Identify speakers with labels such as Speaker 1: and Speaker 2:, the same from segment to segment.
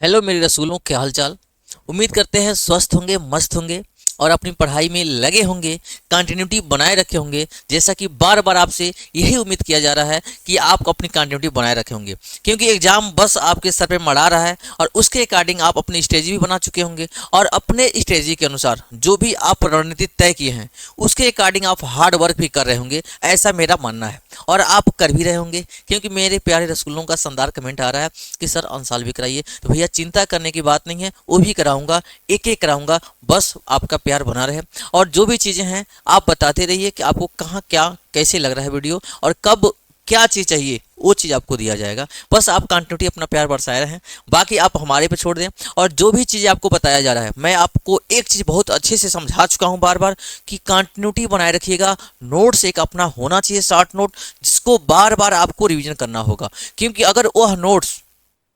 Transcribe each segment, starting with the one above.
Speaker 1: Hello मेरे रसूलों, क्या हाल चाल। उम्मीद करते हैं स्वस्थ होंगे, मस्त होंगे और अपनी पढ़ाई में लगे होंगे, कंटिन्यूटी बनाए रखे होंगे। जैसा कि बार बार आपसे यही उम्मीद किया जा रहा है कि आप अपनी कंटिन्यूटी बनाए रखे होंगे, क्योंकि एग्जाम बस आपके सर पे मढ़ा रहा है और उसके अकॉर्डिंग आप अपनी स्ट्रेटजी भी बना चुके होंगे और अपने स्ट्रेटजी के अनुसार जो भी आप रणनीति तय किए हैं उसके अकॉर्डिंग आप हार्ड वर्क भी कर रहे होंगे, ऐसा मेरा मानना है। और आप कर भी रहे होंगे, क्योंकि मेरे प्यारे रसूलों का शानदार कमेंट आ रहा है कि सर अंसाल भी कराइए। तो भैया चिंता करने की बात नहीं है, वो भी कराऊंगा, एक एक कराऊंगा, बस आपका प्यार बना रहे। और जो भी चीज़ें हैं आप बताते रहिए कि आपको कहाँ क्या कैसे लग रहा है वीडियो और कब क्या चीज़ चाहिए, वो चीज़ आपको दिया जाएगा। बस आप कंटिन्यूटी अपना प्यार बरसाए रहें, बाकी आप हमारे पे छोड़ दें। और जो भी चीज़ें आपको बताया जा रहा है, मैं आपको एक चीज़ बहुत अच्छे से समझा चुका हूँ बार बार कि कंटिन्यूटी बनाए रखिएगा। नोट्स एक अपना होना चाहिए, शॉर्ट नोट, जिसको बार बार आपको रिवीजन करना होगा, क्योंकि अगर वह नोट्स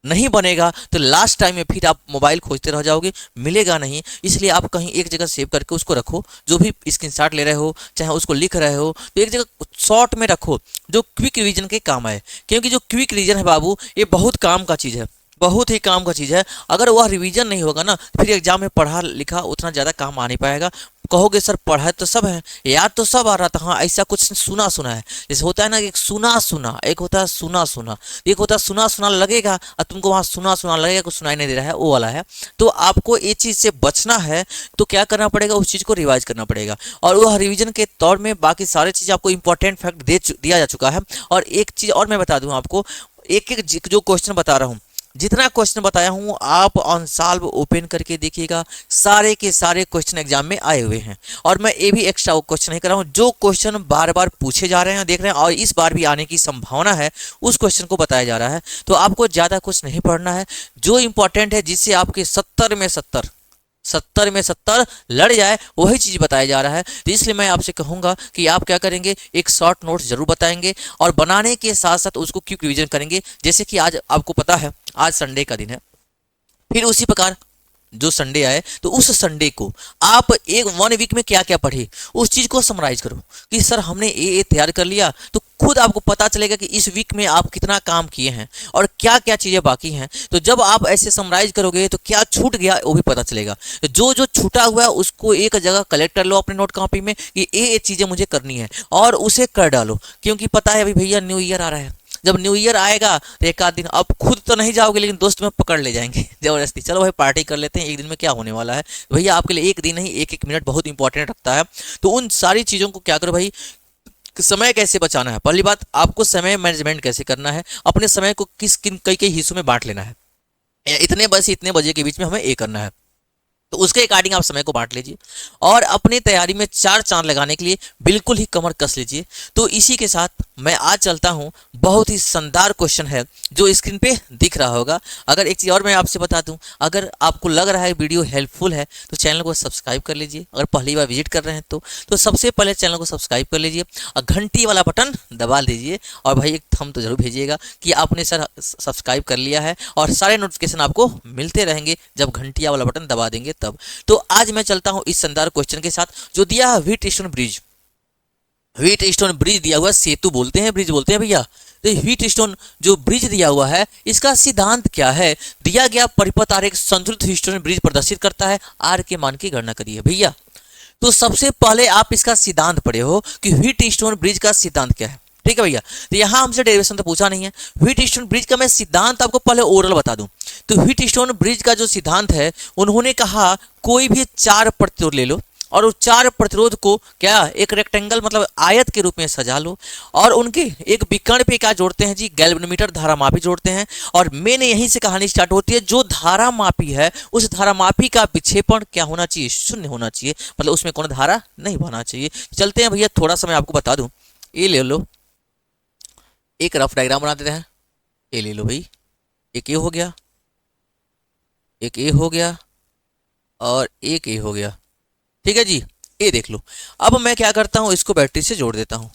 Speaker 1: नहीं बनेगा तो लास्ट टाइम में फिर आप मोबाइल खोजते रह जाओगे, मिलेगा नहीं। इसलिए आप कहीं एक जगह सेव करके उसको रखो, जो भी स्क्रीनशॉट ले रहे हो चाहे उसको लिख रहे हो तो एक जगह शॉर्ट में रखो जो क्विक रिवीजन के काम आए। क्योंकि जो क्विक रिवीजन है बाबू, ये बहुत काम का चीज़ है, बहुत ही काम का चीज़ है। अगर वह रिवीजन नहीं होगा ना, फिर एग्जाम में पढ़ा लिखा उतना ज़्यादा काम आ नहीं पाएगा। कहोगे सर पढ़ा तो सब है, याद तो सब आ रहा था, हाँ ऐसा कुछ सुना सुना है। जैसे होता है ना, एक सुना सुना, एक होता है सुना सुना, एक होता है सुना सुना लगेगा और तुमको वहाँ सुना सुना लगेगा, कुछ सुनाई नहीं दे रहा है, वो वाला है। तो आपको ये चीज़ से बचना है तो क्या करना पड़ेगा, उस चीज़ को रिवाइज करना पड़ेगा। और वह रिवीजन के तौर में बाकी सारे चीज़ आपको इंपॉर्टेंट फैक्ट दिया जा चुका है। और एक चीज़ और मैं बता दूँ आपको, एक एक जो क्वेश्चन बता रहा हूँ, जितना क्वेश्चन बताया हूँ आप अनसॉल्व ओपन करके देखिएगा, सारे के सारे क्वेश्चन एग्जाम में आए हुए हैं। और मैं ये भी एक्स्ट्रा क्वेश्चन नहीं कर रहा हूँ, जो क्वेश्चन बार बार पूछे जा रहे हैं, देख रहे हैं और इस बार भी आने की संभावना है, उस क्वेश्चन को बताया जा रहा है। तो आपको ज़्यादा कुछ नहीं पढ़ना है, जो इंपॉर्टेंट है जिससे आपके 70 में 70 लड़ जाए, वही चीज़ बताया जा रहा है। तो इसलिए मैं आपसे कहूँगा कि आप क्या करेंगे, एक शॉर्ट नोट्स जरूर बताएंगे और बनाने के साथ साथ उसको क्विक रिवीजन करेंगे। जैसे कि आज आपको पता है आज संडे का दिन है, फिर उसी प्रकार जो संडे आए तो उस संडे को आप एक 1 वीक में क्या क्या पढ़े उस चीज़ को समराइज करो कि सर हमने ये तैयार कर लिया, तो खुद आपको पता चलेगा कि इस वीक में आप कितना काम किए हैं और क्या क्या चीज़ें बाकी हैं। तो जब आप ऐसे समराइज करोगे तो क्या छूट गया वो भी पता चलेगा। जो जो छूटा हुआ है उसको एक जगह कलेक्ट कर लो अपने नोट कॉपी में कि ये चीज़ें मुझे करनी है और उसे कर डालो। क्योंकि पता है अभी भैया न्यू ईयर आ रहा है, जब न्यू ईयर आएगा तो एक आध दिन आप खुद तो नहीं जाओगे लेकिन दोस्त में पकड़ ले जाएंगे जबरदस्ती, चलो भाई पार्टी कर लेते हैं, एक दिन में क्या होने वाला है। भैया आपके लिए एक दिन नहीं, एक एक मिनट बहुत इंपॉर्टेंट रखता है। तो उन सारी चीज़ों को क्या करो भाई, समय कैसे बचाना है, पहली बात आपको समय मैनेजमेंट कैसे करना है, अपने समय को किस किन कई कई हिस्सों में बांट लेना है, इतने बजे से इतने बजे के बीच में हमें ये करना है, तो उसके अकॉर्डिंग आप समय को बांट लीजिए और अपनी तैयारी में 4 चांद लगाने के लिए बिल्कुल ही कमर कस लीजिए। तो इसी के साथ मैं आज चलता हूं, बहुत ही शानदार क्वेश्चन है जो स्क्रीन पे दिख रहा होगा। अगर एक चीज़ और मैं आपसे बता दूं, अगर आपको लग रहा है वीडियो हेल्पफुल है तो चैनल को सब्सक्राइब कर लीजिए। अगर पहली बार विजिट कर रहे हैं तो सबसे पहले चैनल को सब्सक्राइब कर लीजिए और घंटी वाला बटन दबा दीजिए। और भाई एक थंब तो जरूर भेजिएगा कि आपने सर सब्सक्राइब कर लिया है, और सारे नोटिफिकेशन आपको मिलते रहेंगे जब घंटिया वाला बटन दबा देंगे तब। तो आज मैं चलता हूं इस शानदार क्वेश्चन के साथ जो दिया है wheat stone bridge. Wheat stone bridge दिया हुआ, सेतु बोलते हैं, ब्रिज बोलते हैं भैया। तो व्हीट स्टोन जो ब्रिज दिया हुआ है इसका सिद्धांत क्या है, दिया गया परिपथ आरेख संतुलित व्हीट स्टोन ब्रिज प्रदर्शित करता है, आर के मान की गणना करिए भैया। तो सबसे पहले आप इसका सिद्धांत पढ़े हो कि व्हीट स्टोन ब्रिज का सिद्धांत क्या है, ठीक है भैया। तो यहाँ हमसे डेरिवेशन तो पूछा नहीं है, व्हीट स्टोन ब्रिज का मैं सिद्धांत आपको पहले ओरल बता दूं। तो व्हीट स्टोन ब्रिज का जो सिद्धांत है, उन्होंने कहा कोई भी 4 प्रतिरोध ले लो और उस 4 प्रतिरोध को क्या एक रेक्टेंगल मतलब आयत के रूप में सजा लो, और उनके एक विकर्ण पे क्या जोड़ते हैं जी, गैल्वेनोमीटर धारामापी जोड़ते हैं। और मैंने यहीं से कहानी स्टार्ट होती है, जो धारामापी है उस धारामापी का विक्षेपण क्या होना चाहिए, 0 होना चाहिए, मतलब उसमें कोई धारा नहीं बहना चाहिए। चलते हैं भैया, थोड़ा सा मैं आपको बता दूं, ये ले लो, एक रफ डायग्राम बना देते हैं। ये ले लो भाई, एक ये हो गया, एक ये हो गया और एक ये हो गया, ठीक है जी। ये देख लो। अब मैं क्या करता हूँ, इसको बैटरी से जोड़ देता हूँ।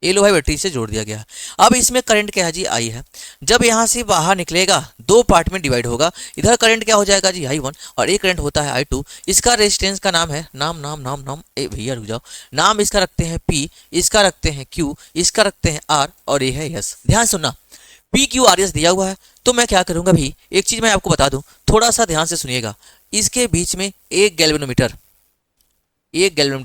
Speaker 1: ये लो भाई, बैटरी से जोड़ दिया गया। अब इसमें करंट क्या है जी, आई है। जब यहाँ से बाहर निकलेगा 2 पार्ट में डिवाइड होगा, इधर करंट क्या हो जाएगा जी, I1, और एक करंट होता है I2। इसका रेजिस्टेंस का नाम है, नाम नाम नाम नाम ए भैया रुक जाओ, नाम इसका रखते हैं P, इसका रखते हैं Q, इसका रखते हैं R और ये है S। ध्यान सुनना, पी क्यू आर एस दिया हुआ है, तो मैं क्या करूंगा भाई, एक चीज मैं आपको बता दूं, थोड़ा सा ध्यान से सुनिएगा। इसके बीच में एक गैल्वेनोमीटर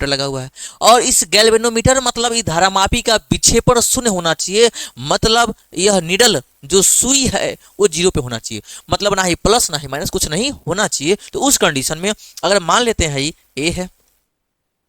Speaker 1: लगा हुआ है, और इस गैल्वेनोमीटर मतलब ये धारामापी का विक्षेपण शून्य होना चाहिए, मतलब यह निडल जो सुई है वो जीरो पे होना चाहिए, मतलब ना ही प्लस ना ही माइनस, कुछ नहीं होना चाहिए। तो उस कंडीशन में अगर मान लेते हैं ये ए है,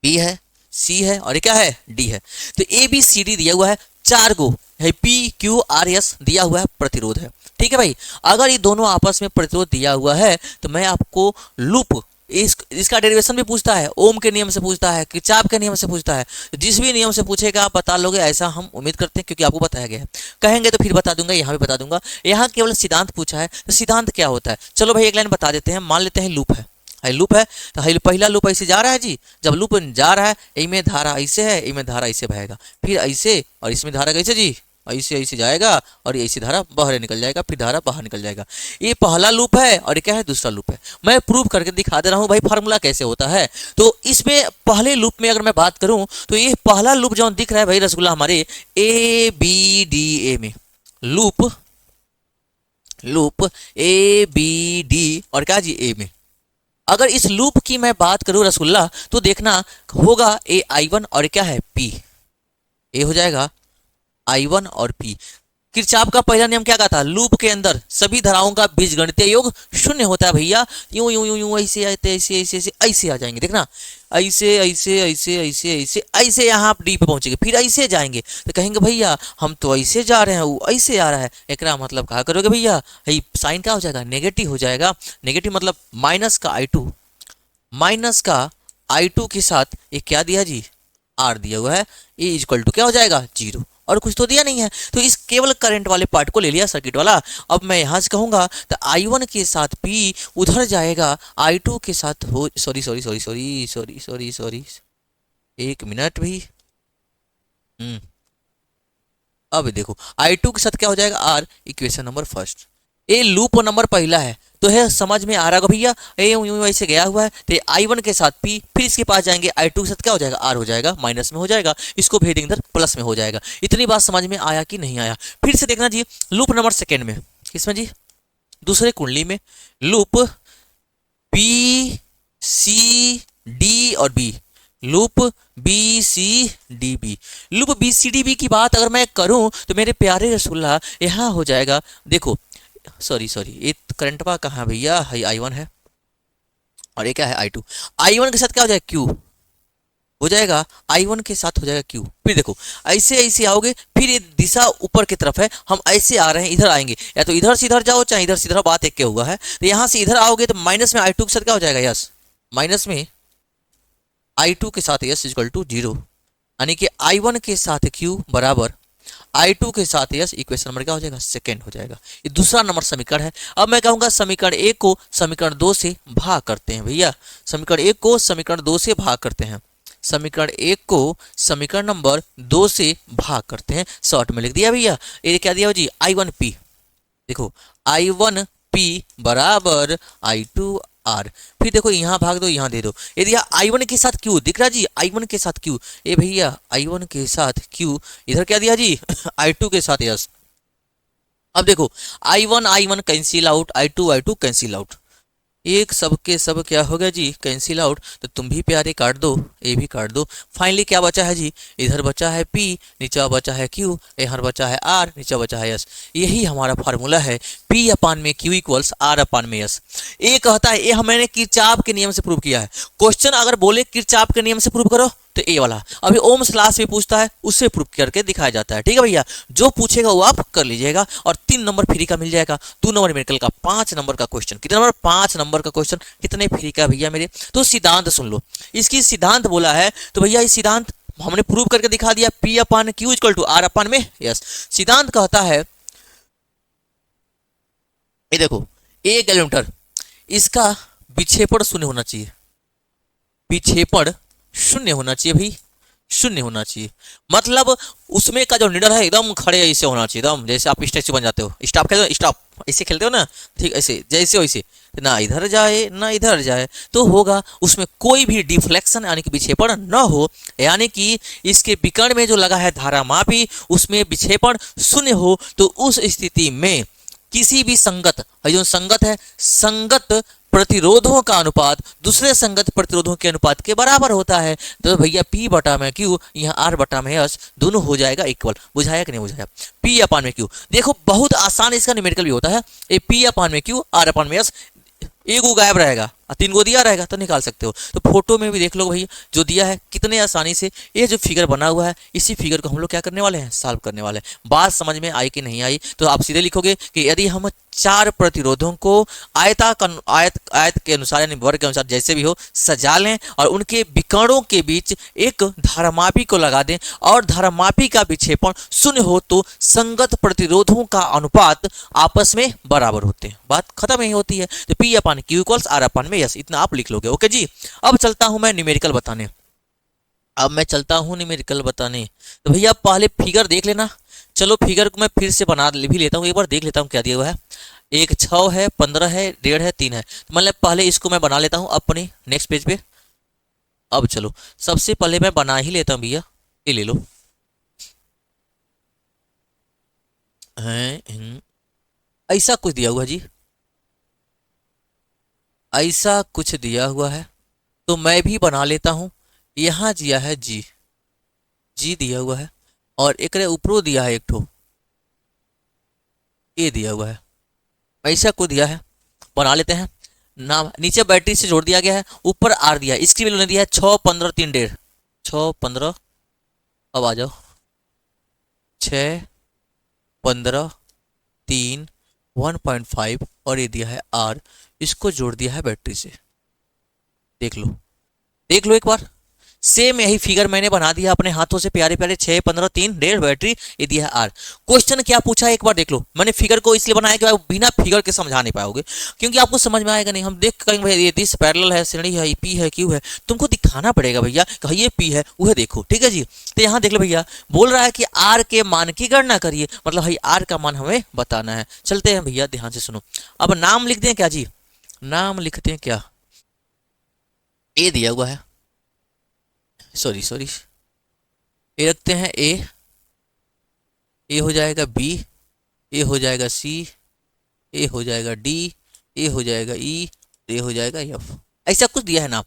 Speaker 1: बी है, सी है और ये क्या है, डी है, तो ए बी सी डी दिया हुआ है, चार गो है पी क्यू आर एस दिया हुआ है, प्रतिरोध है। ठीक है भाई, अगर ये दोनों आपस में प्रतिरोध दिया हुआ है तो मैं आपको लूप इसका डेरिवेशन भी पूछता है, ओम के नियम से पूछता है, किरचॉफ के नियम से पूछता है, तो जिस भी नियम से पूछेगा आप बता लोगे, ऐसा हम उम्मीद करते हैं, क्योंकि आपको बताया गया है। कहेंगे तो फिर बता दूंगा, यहाँ भी बता दूंगा। यहाँ केवल सिद्धांत पूछा है, तो सिद्धांत क्या होता है, चलो भाई एक लाइन बता देते हैं। मान लेते हैं लूप है लूप है, तो पहला लूप ऐसे जा रहा है जी, जब लूप जा रहा है इनमें धारा ऐसे है, इनमें धारा ऐसे बहेगा, फिर ऐसे, और इसमें धारा कैसे जी, ऐसे ऐसे जाएगा और ऐसी धारा बाहर निकल जाएगा, फिर धारा बाहर निकल जाएगा। ये पहला लूप है और ये क्या है, दूसरा लूप है। मैं प्रूव करके दिखा दे रहा हूँ भाई फार्मूला कैसे होता है। तो इसमें पहले लूप में अगर मैं बात करूं तो ये पहला लूप जो दिख रहा है भाई रसगुल्ला हमारे ए बी डी ए में, लूप ए बी डी और क्या जी ए में, अगर इस लूप की मैं बात करूं रसगुल्ला तो देखना होगा ए आई वन और क्या है पी, ए हो जाएगा I1 और P। किरचॉफ का पहला नियम क्या कहता है, लूप के अंदर सभी धाराओं का बीजगणितीय योग शून्य होता है भैया। यूं यूं यूं यूं ऐसे आते, ऐसे ऐसे ऐसे ऐसे आ जाएंगे, देखना ऐसे ऐसे ऐसे ऐसे ऐसे ऐसे यहाँ आप डी पे पहुंचेंगे, फिर ऐसे जाएंगे तो कहेंगे भैया हम तो ऐसे जा रहे हैं, वो ऐसे आ रहा है। एकरा मतलब कहा करोगे भैया, साइन क्या हो जाएगा, नेगेटिव हो जाएगा। नेगेटिव मतलब माइनस का I2 के साथ ये क्या दिया जी, R दिया हुआ है, ये इक्वल टू क्या हो जाएगा, जीरो, और कुछ तो दिया नहीं है। तो इस केवल करंट वाले पार्ट को ले लिया सर्किट वाला। अब मैं यहां से कहूंगा तो I1 के साथ P उधर जाएगा, I2 के साथ हो, सॉरी एक मिनट भी, अब देखो I2 के साथ क्या हो जाएगा, R, इक्वेशन नंबर फर्स्ट। ये लूप नंबर पहला है, तो है समझ में आ रहा होगा भैया, यूं ऐसे गया हुआ है, तो I1 के साथ P, फिर इसके पास जाएंगे I2 के साथ क्या हो जाएगा, R हो जाएगा, माइनस में हो जाएगा, इसको भेज देंगे इधर प्लस में हो जाएगा। इतनी बात समझ में आया कि नहीं आया। फिर से देखना जी लूप नंबर सेकेंड में, किसमें जी, दूसरे कुंडली में, लूप बी सी डी और B, loop B C D B, loop B C D B की बात अगर मैं करूं तो मेरे प्यारे रसगुल्ला यहाँ हो जाएगा, देखो सॉरी ये करंट पा कहाँ भैया, I1 है और ये क्या है I2। I1 के साथ क्या हो जाएगा, Q हो जाएगा, I1 के साथ हो जाएगा Q। फिर देखो ऐसे ऐसे आओगे, फिर ये दिशा ऊपर की तरफ है, हम ऐसे आ रहे हैं, इधर आएंगे, या तो इधर से इधर जाओ चाहे इधर से इधर, बात एक के हुआ है। तो यहाँ से इधर आओगे तो माइनस में I2 के साथ क्या हो जाएगा, यस, माइनस में I2 के साथ यस इक्वल टू जीरो, यानी कि I1 के साथ Q बराबर I2 के साथ यस, इक्वेशन नंबर क्या हो जाएगा, सेकेंड हो जाएगा। ये दूसरा नंबर समीकरण है। अब मैं कहूंगा समीकरण 1 को समीकरण 2 से भाग करते हैं भैया, समीकरण 1 को समीकरण 2 से भाग करते हैं, समीकरण 1 को समीकरण नंबर 2 से भाग करते हैं। शॉर्ट में लिख दिया भैया, ये क्या दिया जी, I1P, देखो I1P बराबर I2R। फिर देखो यहाँ भाग दो, यहाँ दे दो, ये दिया I1 के साथ Q, दिख रहा जी I1 के साथ Q, ये भैया I1 के साथ Q, इधर क्या दिया जी I2 के साथ यस। अब देखो I1 cancel out, I2 cancel out, एक सब के सब क्या हो गया जी, कैंसिल आउट। तो तुम भी प्यारे काट दो, ए भी काट दो, फाइनली क्या बचा है जी, इधर बचा है P, नीचा बचा है Q, इधर बचा है R, नीचा बचा है S। यही हमारा फार्मूला है, P अपान में Q इक्वल्स R अपान में S। ये कहता है, ये मैंने किरचॉफ के नियम से प्रूव किया है। क्वेश्चन अगर बोले किरचॉफ के नियम से प्रूव करो तो ए वाला, अभी ओम्स क्लास भी पूछता है, उससे प्रूव करके दिखाया जाता है। ठीक है भैया, जो पूछेगा वो आप कर लीजिएगा, और 3 नंबर फ्री का मिल जाएगा। 2 नंबर मेडिकल का 5 नंबर का क्वेश्चन, कितने नंबर, 5 नंबर का क्वेश्चन, कितने फ्री का भैया मेरे। तो सिद्धांत सुन लो, इसकी सिद्धांत बोला है, तो भैया इस सिद्धांत हमने प्रूव करके दिखा दिया, P upon Q equal to R upon में यस। सिद्धांत कहता है, ये देखो एक गैल्वेनोमीटर, इसका विक्षेपण शून्य होना चाहिए, विक्षेपण शून्य होना चाहिए भाई, शून्य होना चाहिए। मतलब उसमें का जो नीडल है एकदम खड़े ऐसे होना चाहिए, एकदम जैसे आप स्टैचू बन जाते हो, स्टॉप खेलते हो, स्टॉप ऐसे खेलते हो ना, ठीक ऐसे जैसे वैसे, ना इधर जाए ना इधर जाए तो होगा। उसमें कोई भी डिफ्लेक्शन यानी कि विक्षेपण न हो, यानी कि इसके विकर्ण में जो लगा है धारामापी उसमें विक्षेपण शून्य हो, तो उस स्थिति में किसी भी संगत, जो संगत है, संगत प्रतिरोधों का अनुपात दूसरे संगत प्रतिरोधों के अनुपात के बराबर होता है। तो भैया P बटा में Q, यहाँ R बटा में S, दोनों हो जाएगा इक्वल। बुझाया कि नहीं बुझाया? P अपान में Q, देखो बहुत आसान इसका न्यूमेरिकल भी होता है। ये P अपान में Q, R अपान में S, एक को गायब रहेगा और 3 को दिया रहेगा तो निकाल सकते हो। तो फोटो में भी देख लो भैया जो दिया है कितने आसानी से, ये जो फिगर बना हुआ है इसी फिगर को हम लोग क्या करने वाले हैं, सॉल्व करने वाले हैं। बात समझ में आई कि नहीं आई? तो आप सीधे लिखोगे कि यदि हम 4 प्रतिरोधों को आयत आयत के अनुसार यानी वर्ग के अनुसार जैसे भी हो सजा लें और उनके विकर्णों के बीच एक धारामापी को लगा दें और धारामापी का विक्षेपण शून्य हो, तो संगत प्रतिरोधों का अनुपात आपस में बराबर होते हैं। बात खत्म ही होती है। तो P upon Q equals R upon में S, इतना आप लिख लोगे। ओके जी, अब चलता हूं मैं न्यूमेरिकल बताने। तो भैया पहले फिगर देख लेना। चलो फिगर को मैं फिर से बना भी लेता हूँ, एक बार देख लेता हूँ क्या दिया हुआ है। एक 6 है, 15 है, 1.5 है, 3 है। मतलब पहले इसको मैं बना लेता हूँ अपनी नेक्स्ट पेज पे। अब चलो सबसे पहले मैं बना ही लेता हूँ भैया, ये ले लो। ऐसा कुछ दिया हुआ जी, ऐसा कुछ दिया हुआ है तो मैं भी बना लेता हूँ। यहाँ दिया है जी, जी दिया हुआ है और एक ऊपरों दिया है एक ठो, ये दिया हुआ है, ऐसा कुछ दिया है, बना लेते हैं। नाम नीचे बैटरी से जोड़ दिया गया है, ऊपर आर दिया है, इसकी वैल्यू ने दिया है 6, 15, 3, 1.5, 6, 15, अब आ जाओ 6, 15, 3, 1.5 और ये दिया है आर, इसको जोड़ दिया है बैटरी से। देख लो एक बार, सेम यही फिगर मैंने बना दिया अपने हाथों से प्यारे प्यारे। 6, 15, 3, 1.5 बैटरी, ये दिया है आर। क्वेश्चन क्या पूछा है एक बार देख लो। मैंने फिगर को इसलिए बनाया कि आप बिना फिगर के समझा नहीं पाओगे, क्योंकि आपको समझ में आएगा नहीं। हम देख कहेंगे भाई ये दिस पैरेलल है, श्रेणी है, पी है, क्यू है, तुमको दिखाना पड़ेगा भैया कि ये पी है वो है, देखो ठीक है जी। तो यहाँ देख लो भैया बोल रहा है कि आर के मान की गणना करिए, मतलब भाई आर का मान हमें बताना है। चलते हैं भैया, ध्यान से सुनो। अब नाम लिखते हैं क्या जी, नाम लिखते हैं क्या, ए दिया हुआ है, सॉरी ए रखते हैं, ए हो जाएगा बी, ए हो जाएगा सी, ए हो जाएगा डी, ए हो जाएगा ई, ए हो जाएगा एफ, ऐसा कुछ दिया है ना।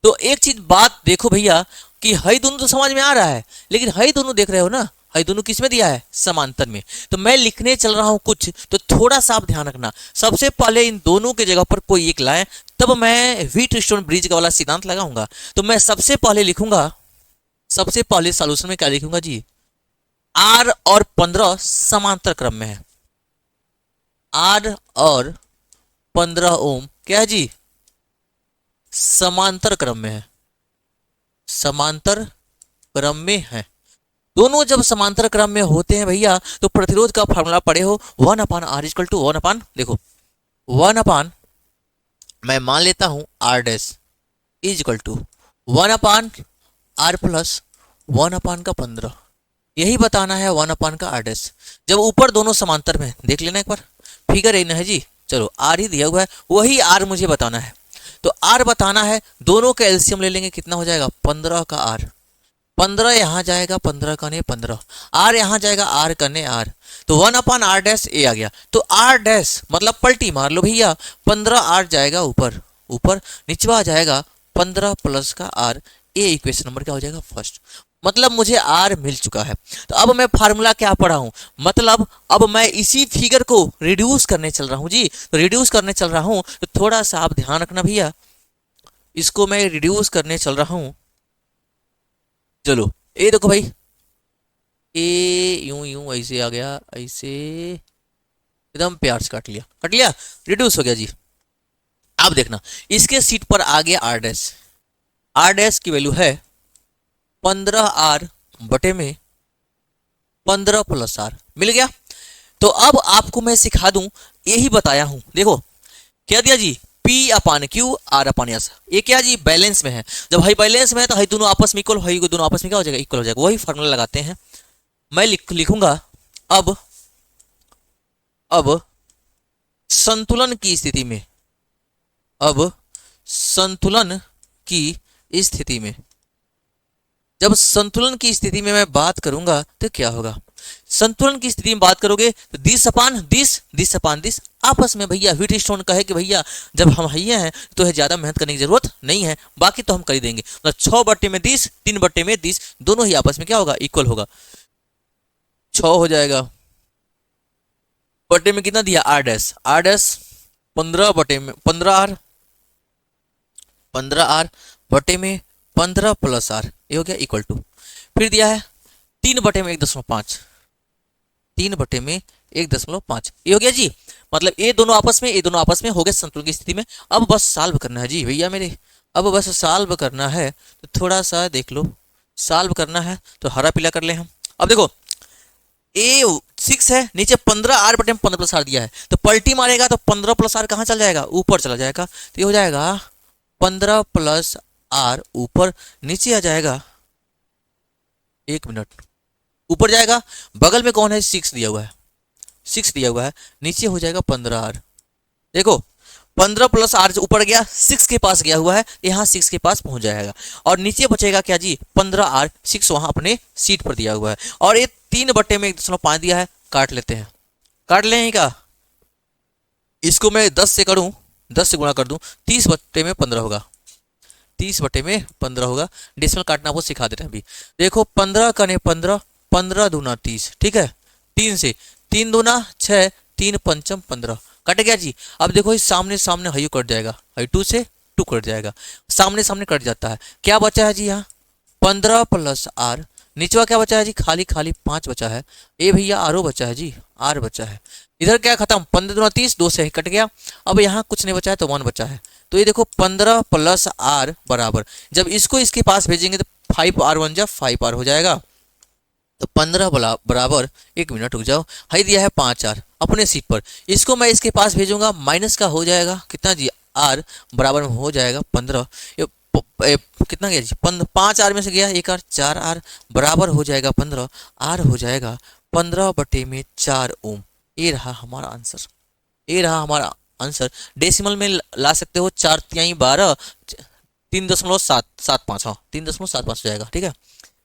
Speaker 1: तो एक चीज बात देखो भैया कि हई दोनों तो समझ में आ रहा है, लेकिन हई दोनों देख रहे हो ना, हई दोनों किस में दिया है, समांतर में। तो मैं लिखने चल रहा हूं कुछ, तो थोड़ा सा आप ध्यान रखना। सबसे पहले इन दोनों के जगह पर कोई एक लाए, तब मैं व्हीटस्टोन ब्रिज का वाला सिद्धांत लगाऊंगा। तो मैं सबसे पहले लिखूंगा, सबसे पहले सॉल्यूशन में क्या लिखूंगा जी, R और 15 समांतर क्रम में है। R और 15 ओम क्या है जी, समांतर क्रम में है, समांतर क्रम में है। दोनों जब समांतर क्रम में होते हैं भैया तो प्रतिरोध का फॉर्मूला पढ़े हो, 1 upon R equal to 1 upon, देखो 1 अपान, मैं मान लेता हूं R dash is equal to 1 upon R plus 1 upon का 15, यही बताना है 1 अपान का आर डैश। जब ऊपर दोनों समांतर में, देख लेना एक बार फिगर है ना है जी। चलो आर ही दिया हुआ है, वही आर मुझे बताना है। तो आर बताना है, दोनों का एलसीएम ले लेंगे, कितना हो जाएगा 15 का आर, 15 यहाँ जाएगा, 15 करने 15, आर यहाँ जाएगा, आर करने आर, तो 1 अपान आर डैश ए आ गया। तो आर डैश मतलब पलटी मार लो भैया, 15 आर जाएगा ऊपर, ऊपर निचवा जाएगा 15 प्लस का आर, ए इक्वेशन नंबर क्या हो जाएगा फर्स्ट। मतलब मुझे आर मिल चुका है। तो अब मैं फार्मूला क्या पढ़ा हूं, मतलब अब मैं इसी फिगर को रिड्यूस करने चल रहा हूं जी। तो रिड्यूस करने चल रहा हूं तो थोड़ा सा आप ध्यान रखना भैया, इसको मैं रिड्यूस करने चल रहा हूं। चलो ये देखो भाई, ए यूं यूं ऐसे आ गया, ऐसे एकदम प्यार से काट लिया, कट लिया, रिड्यूस हो गया जी। अब देखना इसके सीट पर आ गया आर डैश, आर डैश की वैल्यू है 15 आर बटे में 15 प्लस आर, मिल गया। तो अब आपको मैं सिखा दूं, यही बताया हूं, देखो क्या दिया जी P अपान Q R अपान S। ये क्या जी, बैलेंस में है। जब हाई बैलेंस में है तो हाई दोनों आपस में इक्वल, हाई दोनों आपस में क्या हो जाएगा, इक्वल हो जाएगा। वही फॉर्मूला लगाते हैं। मैं लिखूंगा अब संतुलन की स्थिति में, अब संतुलन की स्थिति में, जब संतुलन की स्थिति में मैं बात करूंगा तो क्या होगा। संतुलन की स्थिति में बात करोगे तो दिस अपान दिस आपस में भैया हीट स्टोन कहे कि भैया जब हम भैया हैं तो है ज्यादा मेहनत करने की जरूरत नहीं है, बाकी तो हम कर ही देंगे। मतलब 6 बट्टे में 10, 3 बट्टे में 10, दोनों ही आपस में क्या होगा, इक्वल होगा। 6 हो जाएगा, बट्टे में कितना दिया, आर डैश 15 बटे में 15 आर बटे में 15 प्लस आर, ये हो गया इक्वल टू, फिर दिया है 3 बटे में 1.5, 3 बटे में 1.5, ये हो गया जी। मतलब ये दोनों आपस में, ये दोनों आपस में हो गए संतुलन की स्थिति में। अब बस सॉल्व करना है जी भैया मेरे, अब बस सॉल्व करना है। तो थोड़ा सा देख लो, सॉल्व करना है तो हरा पीला कर ले हम। अब देखो ए 6 है, नीचे 15 आर बटे में 15 प्लस आर दिया है, तो पलटी मारेगा तो 15 प्लस आर कहाँ चल जाएगा, ऊपर चला जाएगा। तो ये हो जाएगा 15 प्लस आर ऊपर, नीचे आ जाएगा, 1 मिनट, ऊपर जाएगा, बगल में कौन है, 6 दिया हुआ है, 6 दिया हुआ है, नीचे हो जाएगा 15 आर। देखो 15 प्लस आर ऊपर गया, 6 के पास गया हुआ है, यहाँ 6 के पास पहुंच जाएगा, और नीचे बचेगा क्या जी, 15 आर, 6 वहां अपने सीट पर दिया हुआ है, और ये 3 बट्टे में 1.5 दिया है, काट लेते हैं, काट लें क्या, इसको मैं 10 से करूं, 10 से गुणा कर दूं, 30 बट्टे में 15 होगा, 30 बटे में 15 होगा। डेसिमल काटना वो सिखा देते हैं अभी। देखो 15 कने 15, 15 दूना 30, ठीक है, 3 से, 3 दूना 6, 3 पंचम 15, कट गया जी। अब देखो इस सामने सामने हयू कट जाएगा, हयू 2 से 2 कट जाएगा, सामने सामने कट जाता है। क्या बचा है जी यहाँ, 15 प्लस आर, नीचवा क्या बचा है जी, खाली खाली 5 बचा है, ए भैया आर बचा है जी, आर बचा है। इधर क्या खत्म, 15 दूना 30, 2 से कट गया। अब यहाँ कुछ नहीं बचा है तो 1 बचा है, तो ये देखो 15 प्लस आर बराबर, जब इसको इसके पास भेजेंगे तो 5 आर 1 जा 5 आर हो जाएगा। तो 15 बराबर, 1 मिनट रुक जाओ, हाई दिया है 5 आर अपने सीट पर, इसको मैं इसके पास भेजूंगा, माइनस का हो जाएगा कितना जी, आर बराबर में हो जाएगा 15, कितना गया जी, 5 आर में से गया 1 आर, 4 आर बराबर हो जाएगा 15 आर, हो जाएगा 15 बटे में 4 ओम। ये रहा हमारा आंसर, ये रहा हमारा आंसर। डेसिमल में ला सकते हो, 4 तिहाई 12, 3.775, हाँ 3.75 हो जाएगा, ठीक है।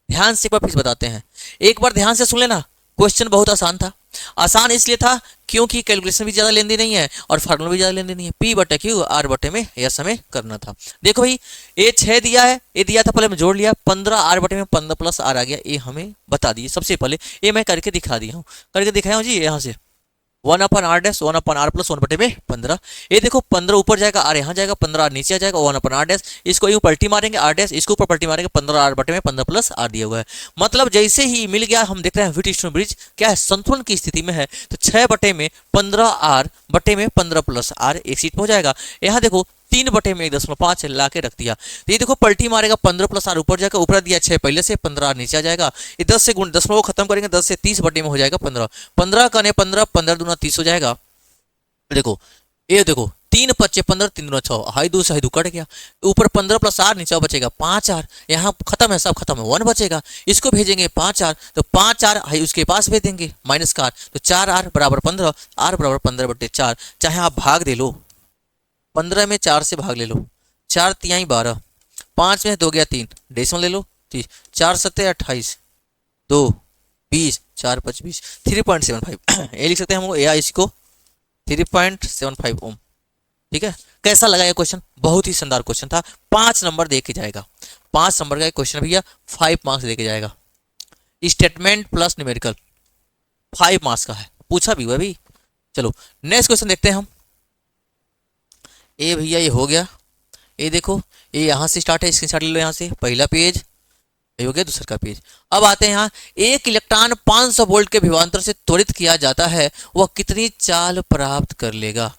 Speaker 1: ध्यान से एक बार फिर बताते हैं, एक बार ध्यान से सुन लेना। क्वेश्चन बहुत आसान था, आसान इसलिए था क्योंकि कैलकुलेशन भी ज्यादा लेंदी नहीं है और फार्मूला भी ज्यादा लेंदी नहीं है, पी बटे क्यू आर बटे में यस हमें करना था। देखो भाई ये 6 दिया है, ये दिया था पहले मैं जोड़ लिया, 15 आर बटे में 15 प्लस आर आ गया, ये हमें बता दिए सबसे पहले, ये मैं करके दिखा दिया हूँ, करके दिखाया हूँ जी। यहाँ से 1 upon R dash, 1 upon R plus 1 बटे में 15, ये देखो 15 ऊपर जाएगा, आर यहाँ जाएगा, 15 आर नीचे आ जाएगा, 1 अपन आर डैश, इसको यूं पलटी मारेंगे आर डैश, इसको ऊपर पलटी मारेंगे, 15 आर बटे में 15 प्लस आर दिया हुआ है। मतलब जैसे ही मिल गया, हम देख रहे हैं व्हीट स्टोन ब्रिज क्या है, संतुलन की स्थिति में है, तो 6 बटे में 15 आर बटे में 15 प्लस आर एक सीट में हो जाएगा। यहाँ देखो 3 बटे में 1.5 ला के रख दिया, तो ये देखो पलटी मारेगा, 15 प्लस आर ऊपर जाएगा, ऊपर दिया 6 पहले से, 15 आर नीचे आ जाएगा, ये 10 से गुण 10 को खत्म करेंगे, 10 से 30 बटे में हो जाएगा 15, 15 कने 15, 15 दूना 30 हो जाएगा। देखो ये देखो 3 पच्चे 15, 3 दूना 6, हाई 2 से हाई 2 कट गया, ऊपर 15 प्लस आर, नीचे बचेगा 5 आर, यहाँ खत्म है, सब खत्म है, 1 बचेगा, इसको भेजेंगे 5 आर, तो 5 आर हाई उसके पास भेज देंगे माइनस का आर, तो 4 आर बराबर 15, आर बराबर 15 बटे 4, चाहे आप भाग दे लो, 15 में 4 से भाग ले लो, 4 तिहाई 12, 5 में 2 गया 3, डेसिमल ले लो 30, 4 सत्ते 28, 2 20, 4 5 20, 3.75 ये लिख सकते हैं हम या इसको 3.75 ओम, ठीक है। कैसा लगा ये क्वेश्चन, बहुत ही शानदार क्वेश्चन था, 5 नंबर दे के जाएगा, 5 नंबर का क्वेश्चन भैया 5 मार्क्स दे के जाएगा, स्टेटमेंट प्लस न्यूमेरिकल 5 मार्क्स का है, पूछा भी हुआ भी। चलो नेक्स्ट क्वेश्चन देखते हैं हम। ये भैया ये हो गया, ये देखो ये यहाँ से स्टार्ट है, स्क्रीनशॉट ले लो, यहाँ से पहला पेज ये हो गया, दूसरा का पेज। अब आते हैं यहाँ, एक इलेक्ट्रॉन 500 वोल्ट के विभवांतर से त्वरित किया जाता है, वह कितनी चाल प्राप्त कर लेगा।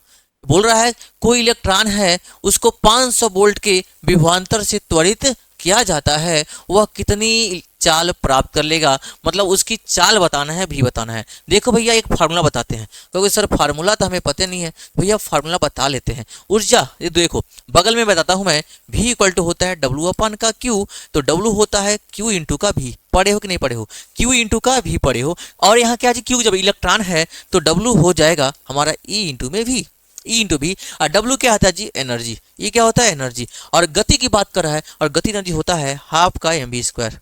Speaker 1: बोल रहा है कोई इलेक्ट्रॉन है, उसको 500 वोल्ट के विभवांतर से त्वरित किया जाता है, वह कितनी चाल प्राप्त कर लेगा। मतलब उसकी चाल बताना है, भी बताना है। देखो भैया एक फार्मूला बताते हैं, क्योंकि सर फार्मूला तो हमें पता नहीं है, भैया फार्मूला बता लेते हैं। ऊर्जा ये देखो बगल में बताता हूं मैं, V इक्वल टू होता है W अपन का Q, तो W होता है Q इंटू का V। पढ़े हो कि नहीं पढ़े हो? Q इंटू का V पढ़े हो। और यहाँ क्या जी, Q जब इलेक्ट्रॉन है तो W हो जाएगा हमारा E इंटू में V, ई इंटू भी। और डब्ल्यू क्या होता है जी, एनर्जी। ये क्या होता है, एनर्जी। और गति की बात कर रहा है, और गति एनर्जी होता है हाफ का एम बी स्क्वायर।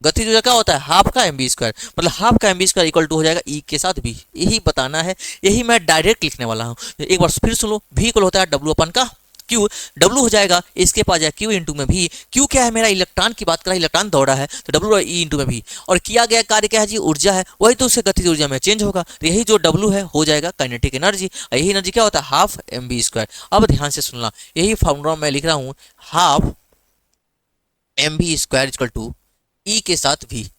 Speaker 1: गति जो क्या होता है, हाफ का एम बी स्क्वायर, मतलब हाफ का M B square equal to हो जाएगा ई के साथ भी। यही बताना है, यही मैं डायरेक्ट लिखने वाला हूँ। एक बार फिर सुन लो, भी इक्वल होता है डब्ल्यू अपन का क्यू। डब्ल्यू हो जाएगा इसके पास जाए क्यू इंटू में भी। क्यू क्या है, मेरा इलेक्ट्रॉन की बात करा, इलेक्ट्रॉन दौड़ा है, तो डब्ल्यू ई इंटू में भी। और किया गया कार्य क्या है जी, ऊर्जा है, वही तो उससे गतिज ऊर्जा में चेंज होगा। तो यही जो डब्ल्यू है हो जाएगा काइनेटिक एनर्जी। यही एनर्जी क्या होता है, हाफ एम बी स्क्वायर। अब ध्यान से सुनना, यही फॉर्मूला मैं लिख रहा हूँ, half M B square equal to E के साथ भी।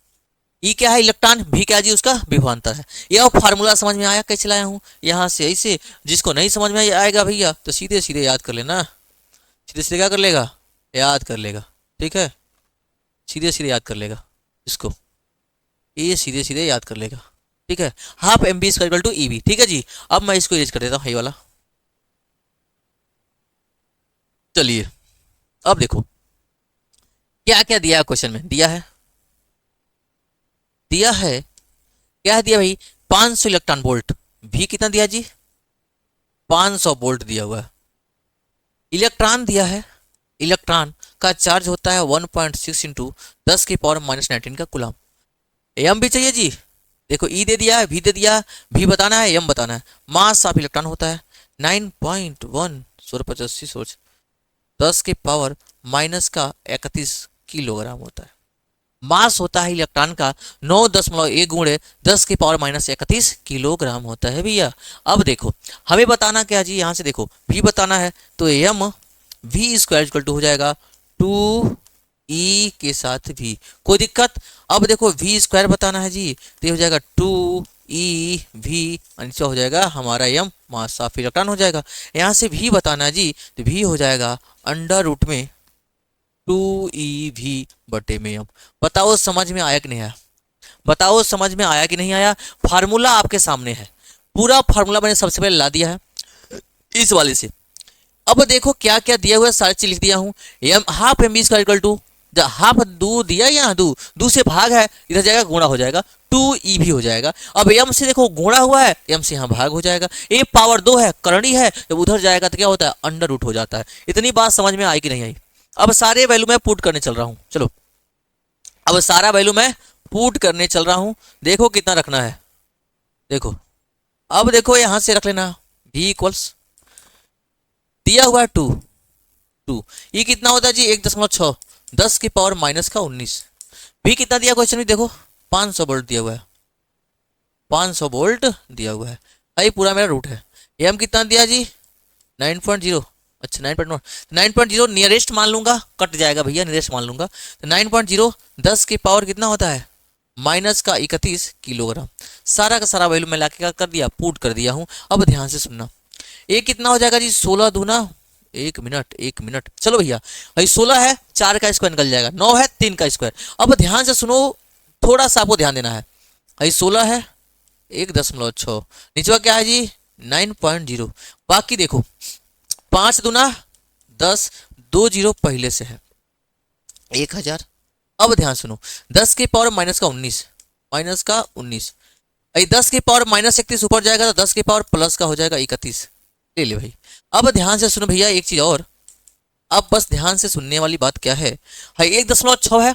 Speaker 1: ई क्या है, इलेक्ट्रॉन, भी क्या जी, उसका विभवांतर है। यह फार्मूला समझ में आया कैसे लाया हूँ, यहाँ से ऐसे। जिसको नहीं समझ में आएगा भैया तो सीधे सीधे याद कर लेना, सीधे सीधे क्या कर लेगा, याद कर लेगा। ठीक है, सीधे सीधे याद कर लेगा इसको, ये सीधे सीधे याद कर लेगा। ठीक है, half M B square to E B. ठीक है जी, अब मैं इसको इरेज कर देता हूँ, ये वाला। चलिए अब देखो क्या क्या दिया है क्वेश्चन में। दिया है क्या है, दिया भाई 500 इलेक्ट्रॉन वोल्ट। भी कितना दिया जी, 500 वोल्ट दिया हुआ है। इलेक्ट्रॉन दिया है, इलेक्ट्रॉन का चार्ज होता है 1.6 इंटू 10 की पावर माइनस 19 का कूलम। एम भी चाहिए जी, देखो ई दे दिया है, भी दे दिया, भी बताना है, एम बताना है। मास ऑफ इलेक्ट्रॉन होता है 9.1 1685 सोच 10 की पावर माइनस का 31 किलोग्राम होता है। मास होता है इलेक्ट्रॉन का 9.1 गुणे 10 की पावर माइनस 31 किलोग्राम होता है भैया। अब देखो हमें बताना क्या जी, यहाँ से देखो भी बताना है, तो M V square equal to हो जाएगा 2 ई के साथ भी। कोई दिक्कत? अब देखो वी स्क्वायर बताना है जी, तो हो जाएगा 2 ई वी, नीचे हो जाएगा हमारा एम मास ऑफ इलेक्ट्रॉन हो जाएगा। यहाँ से भी बताना है जी, तो भी हो जाएगा अंडर रूट में 2 ई वी बटे में एम। बताओ समझ में आया कि नहीं आया, बताओ समझ में आया कि नहीं आया। फार्मूला आपके सामने है, पूरा फार्मूला मैंने सबसे पहले ला दिया है इस वाले से। अब देखो क्या क्या दिया हुआ है, सारी चीज लिख दिया हूँ। M half M B square equal to, half दू दिया, यहाँ दू से भाग है, इधर जाएगा गुणा हो जाएगा, 2 ई भी हो जाएगा। अब एम से देखो गुणा हुआ है, एम से यहाँ भाग हो जाएगा। ए पावर 2 है, करणी है, जब उधर जाएगा तो क्या होता है, अंडर रूट हो जाता है। इतनी बात समझ में आई कि नहीं आई? अब सारे वैल्यू मैं पुट करने चल रहा हूँ, चलो अब सारा वैल्यू मैं पुट करने चल रहा हूँ। देखो कितना रखना है, देखो अब देखो यहाँ से रख लेना, v इक्वल्स दिया हुआ है 2 ये कितना होता है जी, 1.6 10 की पावर माइनस का 19। भी कितना दिया क्वेश्चन में, देखो 500 वोल्ट दिया हुआ है, 500 वोल्ट दिया हुआ है भाई, पूरा मेरा रूट है। एम कितना दिया जी 9.0, अच्छा 9.0, 9.0 नियरेस्ट मान लूंगा, कट जाएगा भैया, नियरेस्ट मान लूंगा। तो 9.0 10 की पावर कितना होता है, माइनस का 31 किलोग्राम। सारा का सारा वैल्यू मैं लाके कर दिया, पुट कर दिया हूँ। अब ध्यान से सुनना, ये कितना हो जाएगा जी, 16 दूना 1 मिनट, चलो भैया भाई 16 है, 4 का स्क्वायर निकल जाएगा, 9 है 3 का स्क्वायर। अब ध्यान से सुनो, थोड़ा सा आपको ध्यान देना है भाई, 16 है 1.6, नीचे क्या है जी 9.0, बाकी देखो 5 दूना 10, 2 जीरो पहले से है 1000। अब ध्यान सुनो, 10 की पावर माइनस का 19, 10 की पावर माइनस 31 ऊपर जाएगा तो 10 की पावर प्लस का हो जाएगा 31, ले ले भाई। अब ध्यान से सुनो भैया एक चीज और, अब बस ध्यान से सुनने वाली बात क्या है भाई, 1.6 है,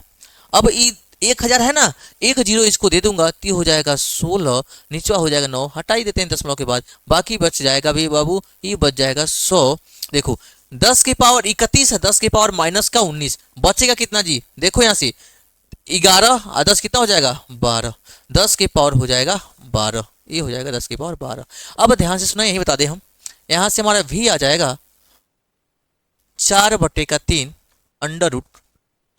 Speaker 1: अब 1000 है ना, 1 जीरो इसको दे दूंगा तो हो जाएगा 16, नीचे हो जाएगा 9, हटा ही देते हैं दशमलव के बाद, बाकी बच जाएगा भाई बाबू, ये बच जाएगा 100। देखो 10 की पावर 31 है, 10 की पावर माइनस का 19, बचेगा कितना जी, देखो यहाँ से 11 और 10 कितना हो जाएगा 12, 10 की पावर हो जाएगा 12, ये हो जाएगा 10 की पावर 12। अब ध्यान से सुना, यही बता दें हम, यहाँ से हमारा v आ जाएगा 4/3 अंडर रूट,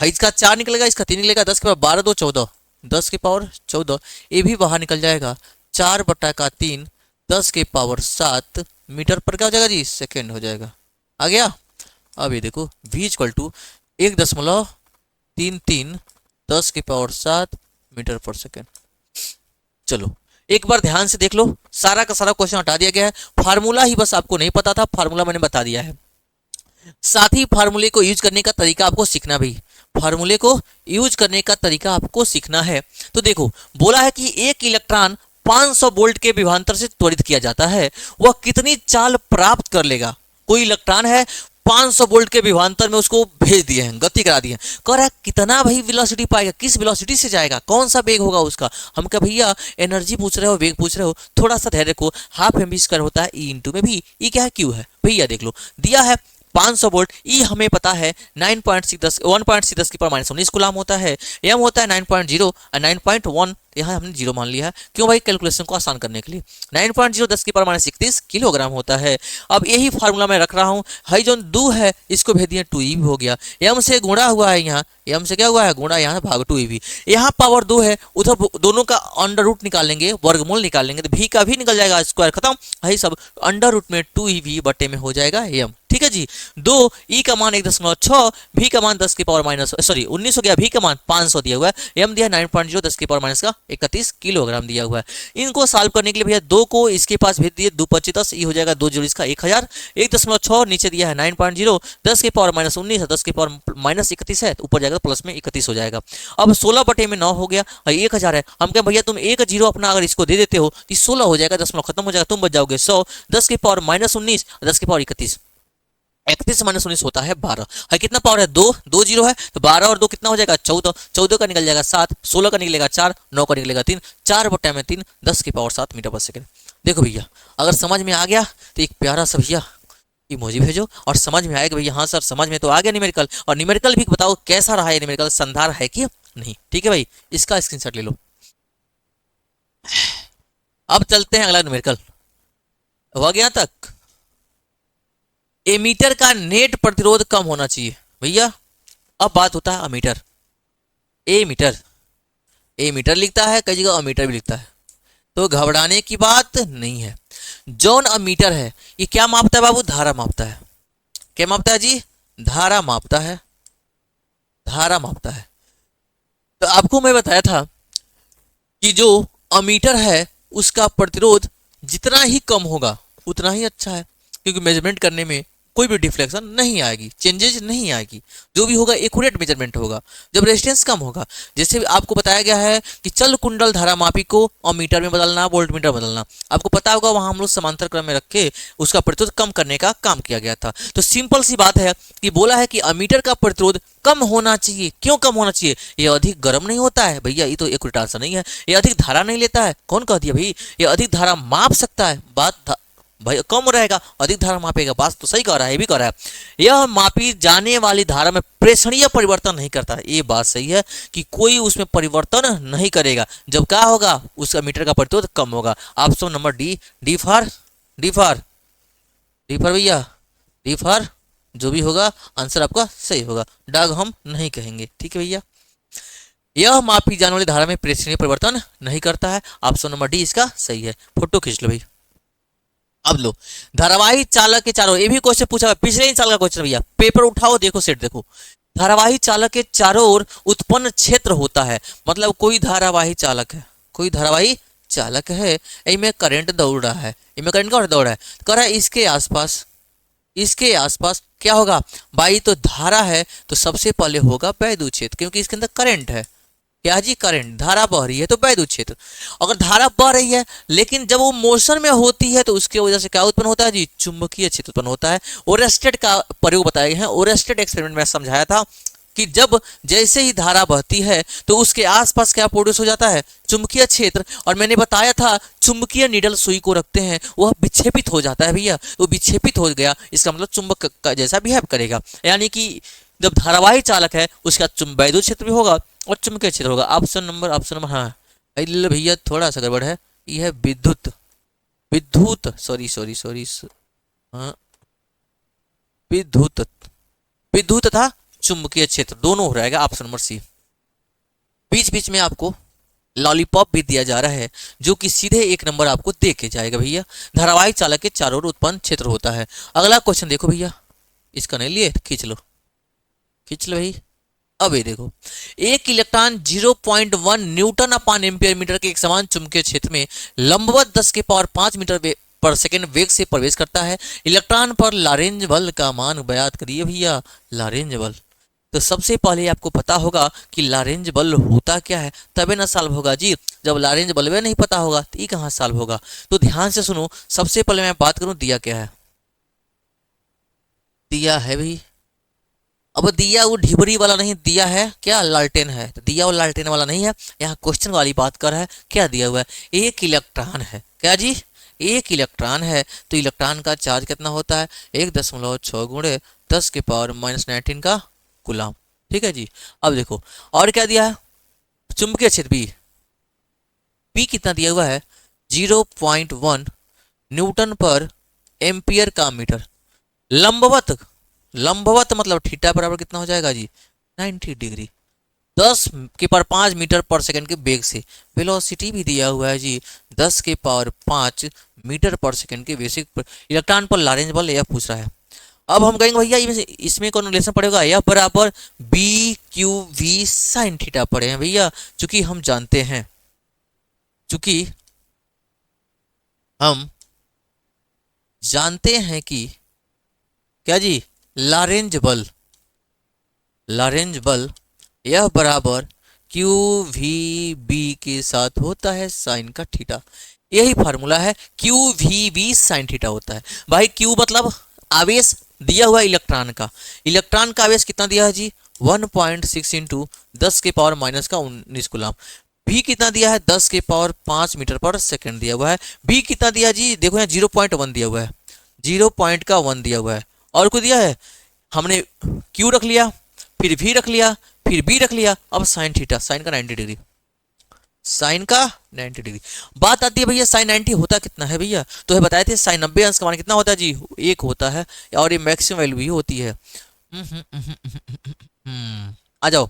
Speaker 1: इसका 4 निकलेगा, इसका 3 निकलेगा, 10 के पावर 12 2 14, 10 की पावर 14, ये भी बाहर निकल जाएगा, 4/3 10 की पावर 7 मीटर पर क्या हो जाएगा जी, सेकेंड हो जाएगा। आ गया? अब ये देखो v इक्वल टू 1.33 10⁻7 मीटर पर सेकेंड। चलो एक बार ध्यान से देख लो, सारा का सारा क्वेश्चन हटा दिया गया है, फार्मूला ही बस आपको नहीं पता था, फार्मूला मैंने बता दिया है। साथ ही फार्मूले को यूज करने का तरीका आपको सीखना भी, फार्मूले को यूज करने का तरीका आपको सीखना है। तो देखो बोला है कि एक इलेक्ट्रॉन 500 वोल्ट के विभवांतर से त्वरित किया जाता है, वह कितनी चाल प्राप्त कर लेगा। कोई इलेक्ट्रॉन है 500 वोल्ट के विभवांतर में उसको भेज दिए हैं, गति करा दिए हैं, कह रहा है कितना भाई वेलोसिटी पाएगा, किस वेलोसिटी से जाएगा, कौन सा वेग होगा उसका। हम क्या भैया एनर्जी पूछ रहे हो, वेग पूछ रहे हो, थोड़ा सा धैर्य रखो। हाफ एम बी स्क्वायर होता है ई इंटू में भी, ई क्या है क्यू है भैया। देख लो दिया है 500 वोल्ट, ई हमें पता है 1.6 की पावर -19 कूलम होता है, एम होता है 9.0 और 9.1 यहाँ हमने जीरो मान लिया है, क्यों भाई कैलकुलेशन को आसान करने के लिए। 9.0 10 की पावर -31 किलोग्राम होता है। अब यही फार्मूला मैं रख रहा हूँ, हाई जो 2 है इसको भेज दिया 2e भी हो गया, एम से गुणा हुआ है, यहाँ एम से क्या हुआ है गुणा, यहाँ भाग 2e भी, यहाँ पावर 2 है, उधर दोनों का अंडर रूट निकाल लेंगे, वर्गमूल निकाल लेंगे, तो भी का भी निकल जाएगा, स्क्वायर खत्म, यही सब अंडर रूट में 2e बटे में हो जाएगा एम। ठीक है जी। 2 ई का मान 1.6, भी का मान 10 की पावर -19 हो गया, भी का मान 500 दिया हुआ है, एम दिया 9.0 10 की पावर -31 किलोग्राम दिया हुआ है। इनको सॉल्व करने के लिए भैया 2 को इसके पास भेज दिए, 2 25 10, ये हो जाएगा 2 जोड़ इसका 1000, 1.6 नीचे दिया है 9.0 10 की पावर -19 10 की पावर -31 है, ऊपर जाएगा प्लस में 31 हो जाएगा। अब 16 बटे में 9 हो गया, 1000 है, हम क्या भैया तुम एक जीरो अपना अगर इसको दे देते हो तो 16 हो जाएगा, दशमलव खत्म हो जाएगा, तुम बच जाओगे 100, 10 की पावर -19 10 की पावर 31, 31 से -19 होता है 12 है, कितना पावर है 2, 2 जीरो है, तो 12 और 2 कितना हो जाएगा 14, 14 का निकल जाएगा 7, 16 का निकलेगा 4, 9 का निकलेगा 3, 4 बटे में 3 10 की पावर 7 मीटर पर सेकंड। देखो भैया अगर समझ में आ गया तो एक प्यारा सा भैया इमोजी भेजो, और समझ में आएगा भैया हाँ सर समझ में तो आ गया न्यूमेरिकल, और न्यूमेरिकल भी बताओ कैसा रहा है, न्यूमेरिकल संधार है कि नहीं। ठीक है भाई, इसका स्क्रीनशॉट ले लो। अब चलते हैं अगला न्यूमेरिकल, हो गया तक। एमीटर का नेट प्रतिरोध कम होना चाहिए भैया। अब बात होता है अमीटर, एमीटर, एमीटर लिखता है कई जगह अमीटर भी लिखता है, तो घबराने की बात नहीं है। जौन अमीटर है ये क्या मापता है बाबू, धारा मापता है। क्या मापता है जी, धारा मापता है, धारा मापता है। तो आपको मैं बताया था कि जो अमीटर है उसका प्रतिरोध जितना ही कम होगा उतना ही अच्छा है, क्योंकि मेजरमेंट करने में कोई भी डिफ्लेक्शन नहीं आएगी, चेंजेस नहीं आएगी, जो भी होगा एक्यूरेट मेजरमेंट होगा। जब रेजिस्टेंस कम होगा, जैसे आपको बताया गया है कि चल कुंडल धारा मापी को अमीटर में बदलना, वोल्ट मीटर बदलना, आपको पता होगा वहां हम लोग समांतर क्रम में रख के उसका प्रतिरोध कम करने का काम किया गया था। तो सिंपल सी बात है कि बोला है कि अमीटर का प्रतिरोध कम होना चाहिए। क्यों कम होना चाहिए, ये अधिक गर्म नहीं होता है भैया, ये तो एक्यूरेट आंसर नहीं है। ये अधिक धारा नहीं लेता है, कौन कह दिया भाई, ये अधिक धारा माप सकता है, बात भाई कम रहेगा अधिक धारा मापेगा, बात तो सही कह रहा है, ये भी कह रहा है। यह मापी जाने वाली धारा में प्रेक्षणीय परिवर्तन नहीं करता है, ये बात सही है कि कोई उसमें परिवर्तन नहीं करेगा। जब क्या होगा, उसका मीटर का प्रतिरोध कम होगा। Option number D, D for भैया, डी फॉर जो भी होगा आंसर आपका सही होगा, डाग हम नहीं कहेंगे। ठीक है भैया, यह मापी जाने वाली धारा में प्रेक्षणीय परिवर्तन नहीं करता है, ऑप्शन नंबर डी इसका सही है। फोटो खींच लो भाई। अब लो, धारावाही चालक के चारों, ये भी क्वेश्चन पूछा है, पिछले ही साल का क्वेश्चन भैया, पेपर उठाओ देखो सेट देखो। धारावाही चालक के चारों ओर उत्पन्न क्षेत्र होता है, मतलब कोई धारावाही चालक है, कोई धारावाही चालक है, इनमें करंट दौड़ रहा है, इनमें करंट कौन दौड़ रहा है, कह रहा है इसके आसपास क्या होगा भाई, तो धारा है तो सबसे पहले होगा वैद्युत क्षेत्र, क्योंकि इसके अंदर करंट है। क्या जी, करंट, धारा बह रही है तो वैद्युत क्षेत्र। अगर धारा बह रही है लेकिन जब वो मोशन में होती है तो उसके वजह से क्या उत्पन्न होता है जी, चुंबकीय क्षेत्र उत्पन्न होता है। ओरेस्टेड का प्रयोग बताए गए हैं, ओरेस्टेड एक्सपेरिमेंट में समझाया था कि जब जैसे ही धारा बहती है तो उसके आसपास क्या प्रोड्यूस हो जाता है, चुंबकीय क्षेत्र। और मैंने बताया था चुंबकीय निडल सुई को रखते हैं, वह विक्षेपित हो जाता है भैया, तो विक्षेपित हो गया, इसका मतलब चुंबक का जैसा बिहेव करेगा। यानी कि जब धारावाही चालक है उसका वैद्युत क्षेत्र भी होगा और चुंबकीय क्षेत्र होगा। ऑप्शन नंबर हाँ भैया थोड़ा सा गड़बड़ है, यह है विद्युत तथा चुंबकीय क्षेत्र दोनों हो रहेगा, ऑप्शन नंबर सी। बीच बीच में आपको लॉलीपॉप भी दिया जा रहा है जो कि सीधे एक नंबर आपको दे के जाएगा भैया। धारावाही चालक के चारों ओर उत्पन्न क्षेत्र होता है। अगला क्वेश्चन देखो भैया, इसका नहीं लिए खींच लो भाई। अब ये देखो, एक इलेक्ट्रॉन 0.1 न्यूटन अपान एम्पियर मीटर के एक समान चुंबकीय क्षेत्र में लंबवत 10 के पावर 5 मीटर पर सेकंड वेग से प्रवेश करता है। इलेक्ट्रॉन पर लारेंज बल का मान ज्ञात करिए भैया। लारेंज बल, तो सबसे पहले आपको पता होगा कि लारेंज बल होता क्या है, तबे ना सॉल्व होगा जी। जब लारेंज बल में नहीं पता होगा तो ये कहाँ सॉल्व होगा। तो ध्यान से सुनो, सबसे पहले मैं बात करूं दिया क्या है। दिया है भाई, अब दिया वो ढिबरी वाला नहीं, दिया है क्या लालटेन है, तो दिया और लालटेन वाला नहीं है। यहाँ क्वेश्चन वाली बात कर रहा है, क्या दिया हुआ है, एक इलेक्ट्रॉन है। क्या जी, एक इलेक्ट्रॉन है, तो इलेक्ट्रॉन का चार्ज कितना होता है, 1.6 गुणे 10 के पावर -19 का कूलम। ठीक है जी। अब देखो और क्या दिया है, चुंबकीय क्षेत्र बी, पी कितना दिया हुआ है 0.1 न्यूटन पर एम्पियर का मीटर। लंबवत, लंबवत मतलब थीटा बराबर कितना हो जाएगा जी 90 डिग्री, 10 के पावर 5 मीटर पर सेकंड के वेग से। वेलोसिटी भी दिया हुआ है जी 10 के पावर 5 मीटर पर सेकंड के वेग से इलेक्ट्रॉन पर लारेंज बल यह पूछ रहा है। अब हम कहेंगे भैया इसमें कौन रिलेशन पड़ेगा, यह बराबर B Q V sine theta पड़े हैं भैया। चूंकि हम जानते हैं, चूंकि हम जानते हैं कि क्या जी, लारेंज बल, लारेंज बल यह बराबर क्यू वी बी के साथ होता है साइन का थीटा। यही फार्मूला है, Q V B sine theta होता है भाई। क्यू मतलब आवेश दिया हुआ इलेक्ट्रॉन का, इलेक्ट्रॉन का आवेश कितना दिया है जी 1.6 इंटू 10 के पावर -19 कूलम। भी कितना दिया है 10 के पावर 5 मीटर पर सेकंड दिया हुआ है। भी कितना दिया जी, देखो यहाँ 0.1 दिया हुआ है, 0.1 दिया हुआ है। और कुछ दिया है, हमने क्यू रख लिया, फिर भी रख लिया, फिर बी रख लिया। अब साइन थीटा, साइन का 90 डिग्री, साइन का 90 डिग्री। बात आती है भैया साइन 90 होता कितना है भैया, तो है बताए थे साइन 90 अंश का मान कितना होता है जी 1 होता है, और ये मैक्सिमम वैल्यू भी होती है। आ जाओ,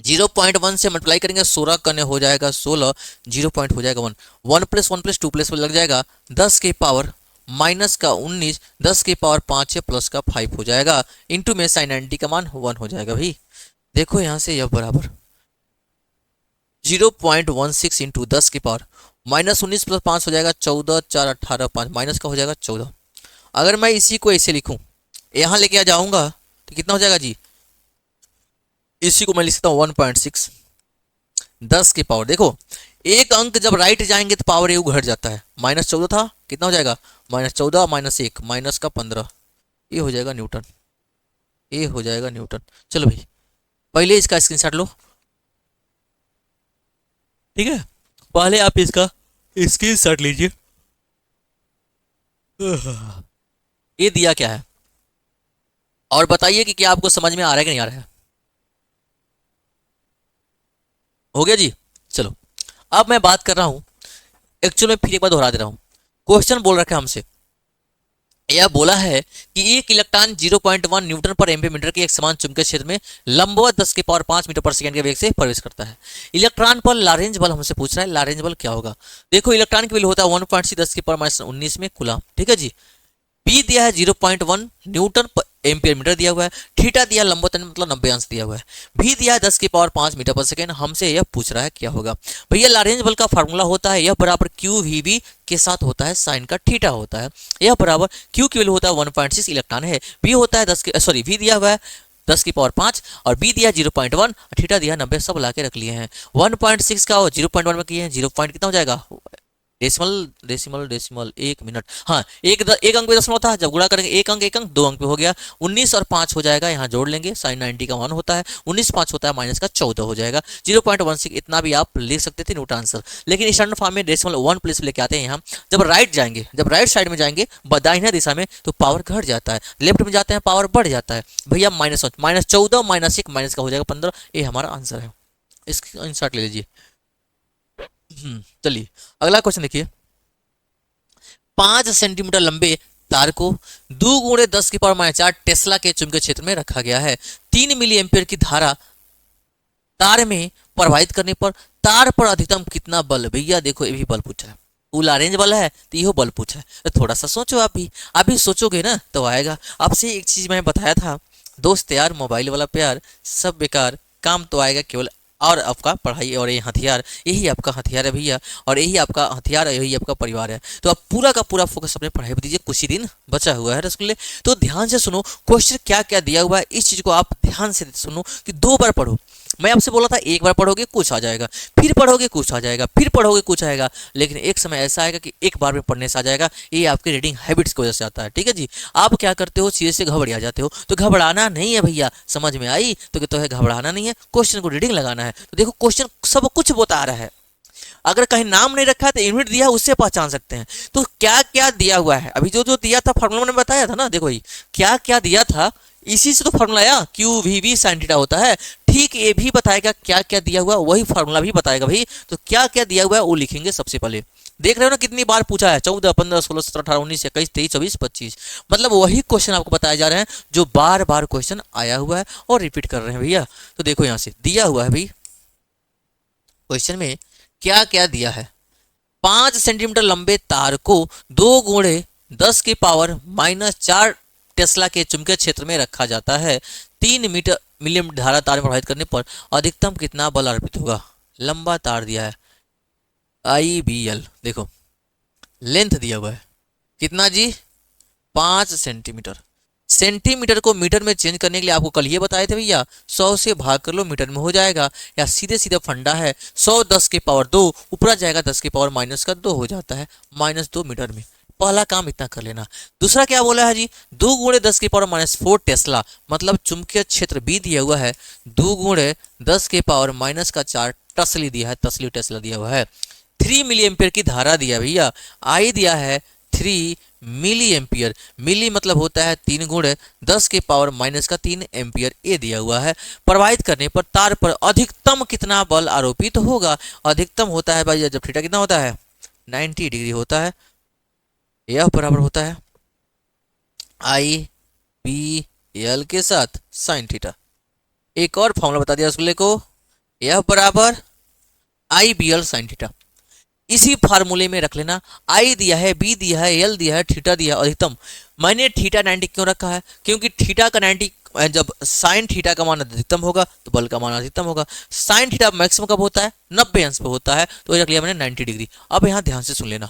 Speaker 1: 0.1 से मल्टीप्लाई करेंगे 16 करने हो जाएगा 16, 0 पॉइंट हो जाएगा 1, 1 + 1 + 2 + लग जाएगा 10 के पावर -19, 10 के पावर 5 है प्लस का 5 हो जाएगा, इंटू में साइन 90 का मान 1 हो जाएगा भाई। देखो यहाँ से यह बराबर 0.16 इंटू 10 के पावर -19 + 5 हो जाएगा 14, 4 18 5 माइनस का हो जाएगा 14। अगर मैं इसी को ऐसे लिखूं, यहाँ लेके आ जाऊंगा तो कितना हो जाएगा जी, इसी को मैं लिख सकता हूँ 1.6 10 के पावर। देखो एक अंक जब राइट जाएंगे तो पावर यू घट जाता है, -14 था, कितना हो जाएगा -14 -1 माइनस का 15, ये हो जाएगा न्यूटन, ये हो जाएगा न्यूटन। चलो भाई पहले इसका स्क्रीनशॉट लो, ठीक है, पहले आप इसका स्क्रीनशॉट लीजिए। ये दिया क्या है और बताइए कि क्या आपको समझ में आ रहा है कि नहीं आ रहा है। हो गया जी। चलो अब मैं बात कर रहा हूं, एक्चुअल में फिर एक बार दोहरा दे रहा हूं। क्वेश्चन बोल रखा है हमसे, यह बोला है कि एक इलेक्ट्रॉन 0.1 न्यूटन पर एम्पीयर मीटर के एक समान चुंबकीय क्षेत्र में लंबवत 10 के पावर 5 मीटर पर सेकंड के वेग से प्रवेश करता है। इलेक्ट्रॉन पर लारेंज बल हमसे पूछ रहा है, लारेंज बल क्या होगा। देखो इलेक्ट्रॉन की वैल्यू होता है 1.6 10 के पावर -19 में कूलम, ठीक है जी। बी दिया है 0.1 न्यूटन एम्पियर मीटर दिया हुआ है, थीटा दिया लंबवत मतलब 90 अंश दिया हुआ है, भी दिया है 10 की पावर 5 मीटर पर सेकंड। हमसे यह पूछ रहा है क्या होगा भैया। लारेंज बल का फार्मूला होता है यह बराबर क्यू वी बी के साथ होता है साइन का थीटा होता है। यह बराबर क्यू की वैल्यू होता है 1.6 इलेक्ट्रॉन है, बी होता है 10 के सॉरी वी दिया हुआ है 10 की पावर 5 और बी दिया 0.1, थीटा दिया 90, सब ला के रख लिए हैं। 1.6 का और 0.1 में किए हैं 0 पॉइंट कितना हो जाएगा, डेसिमल डेसिमल डेसिमल 1 मिनट, हाँ एक अंक पे दशमलव था, जब गुणा करेंगे एक अंक 2 अंक पे हो गया, 19 और 5 हो जाएगा, यहाँ जोड़ लेंगे साइन 90 का 1 होता है, 19 5 होता है माइनस का 14 हो जाएगा 0.16। इतना भी आप लिख सकते थे नोट आंसर, लेकिन स्टैंडर्ड फॉर्म में डेसिमल 1 प्लेस लेके आते हैं यहाँ। जब राइट जाएंगे, जब राइट साइड में जाएंगे दाहिने दिशा में तो पावर घट जाता है, लेफ्ट में जाते हैं पावर बढ़ जाता है भैया। -14 -1 माइनस का हो जाएगा 15, ये हमारा आंसर है। इसका इंसर्ट ले लीजिए। चलिए अगला क्वेश्चन देखिए, 5 सेंटीमीटर लंबे तार को 2 गुणे 10 की पावर -4 टेस्ला के चुंबकीय क्षेत्र में रखा गया है। 3 मिली एम्पियर की धारा तार में प्रवाहित करने पर तार पर अधिकतम कितना बल। भैया देखो ये भी बल पूछा है, वो लारेंज बल है तो यह बल पूछा है, तो थोड़ा सा सोचो, आप भी सोचोगे ना तो आएगा। आपसे एक चीज मैं बताया था, दोस्त यार मोबाइल वाला प्यार सब बेकार, काम तो आएगा केवल और आपका पढ़ाई और ये हथियार, यही आपका हथियार है भैया, और यही आपका हथियार है, यही आपका परिवार है। तो आप पूरा का पूरा फोकस अपने पढ़ाई पर दीजिए, कुछ ही दिन बचा हुआ है रसगुल्ले। तो ध्यान से सुनो क्वेश्चन क्या क्या दिया हुआ है, इस चीज को आप ध्यान से सुनो कि 2 बार पढ़ो। मैं आपसे बोला था एक बार पढ़ोगे कुछ आ जाएगा, फिर पढ़ोगे कुछ आ जाएगा, फिर पढ़ोगे कुछ आएगा, लेकिन एक समय ऐसा आएगा कि एक बार में पढ़ने से आ जाएगा। ये आपके रीडिंग हैबिट्स की वजह से आता है, ठीक है जी। आप क्या करते हो, सीधे से घबरा जाते हो, तो घबराना नहीं है भैया, समझ में आई तो है घबराना नहीं है, क्वेश्चन को रीडिंग लगाना है। तो देखो क्वेश्चन सब कुछ बता रहा है, अगर कहीं नाम नहीं रखा है तो यूनिट दिया है उससे पहचान सकते हैं। तो क्या क्या दिया हुआ है, अभी जो जो दिया था फार्मूला मैंने बताया था ना, देखो ये क्या क्या दिया था, इसी से तो फार्मूला आया Q V V sine theta होता है। ठीक ये भी बताएगा क्या क्या दिया हुआ, वही फार्मूला भी बताएगा भाई। तो क्या क्या दिया हुआ है वो लिखेंगे सबसे पहले। देख रहे हो ना कितनी बार पूछा है, 14, 15, 16, 17, 18, 19, 21, 23, 24, 25, मतलब वही क्वेश्चन आपको बताए जा रहे हैं जो बार बार क्वेश्चन आया हुआ है और रिपीट कर रहे हैं भैया। तो देखो यहाँ से दिया हुआ है भाई, क्वेश्चन में क्या क्या दिया है। 5 सेंटीमीटर लंबे तार को 2 गुणे 10 की पावर -4 टेस्ला के चुंबकीय क्षेत्र में रखा जाता है। 3 मिलीमीटर धारा तार में प्रभावित करने पर अधिकतम कितना बल अर्पित होगा। लंबा तार दिया है IBL, देखो लेंथ दिया हुआ है कितना जी, 5 सेंटीमीटर। सेंटीमीटर को मीटर में चेंज करने के लिए आपको कल ये बताए थे भैया, 100 से भाग कर लो मीटर में हो जाएगा, या सीधे सीधे फंडा है 100 10 की पावर 2 ऊपर जाएगा 10 की पावर -2 हो जाता है, -2 मीटर में। पहला काम इतना कर लेना। दूसरा क्या बोला है जी, 2 गुणे 10 की पावर -4 टेस्ला, मतलब चुंबकीय क्षेत्र B दिया हुआ है, 2 गुणे 10 की पावर -4 टस्ली दिया है, तस्ली टेस्ला दिया हुआ है। 3 मिली एम्पियर की धारा दिया भैया, I दिया है 3 मिली एम्पियर, मिली मतलब होता है 3 गुणे 10 की पावर -3 एम्पियर, ए दिया हुआ है। प्रवाहित करने पर तार पर अधिकतम कितना बल आरोपित होगा। अधिकतम होता है भाई जब थीटा कितना होता है 90 डिग्री होता है, यह बराबर होता है IBL के साथ साइन थीटा। एक और फॉर्मूला बता दिया उसको को, यह बराबर IBL साइन थीटा। इसी फार्मूले में रख लेना, I दिया है, B दिया है, L दिया है, थीटा दिया है, अधिकतम। मैंने थीटा 90 क्यों रखा है, क्योंकि थीटा का 90 जब साइन थीटा का मान अधिकतम होगा तो बल का मान अधिकतम होगा। साइन थीटा मैक्सिमम कब होता है 90 अंश पे होता है, तो रख लिया मैंने 90 डिग्री। अब यहाँ ध्यान से सुन लेना,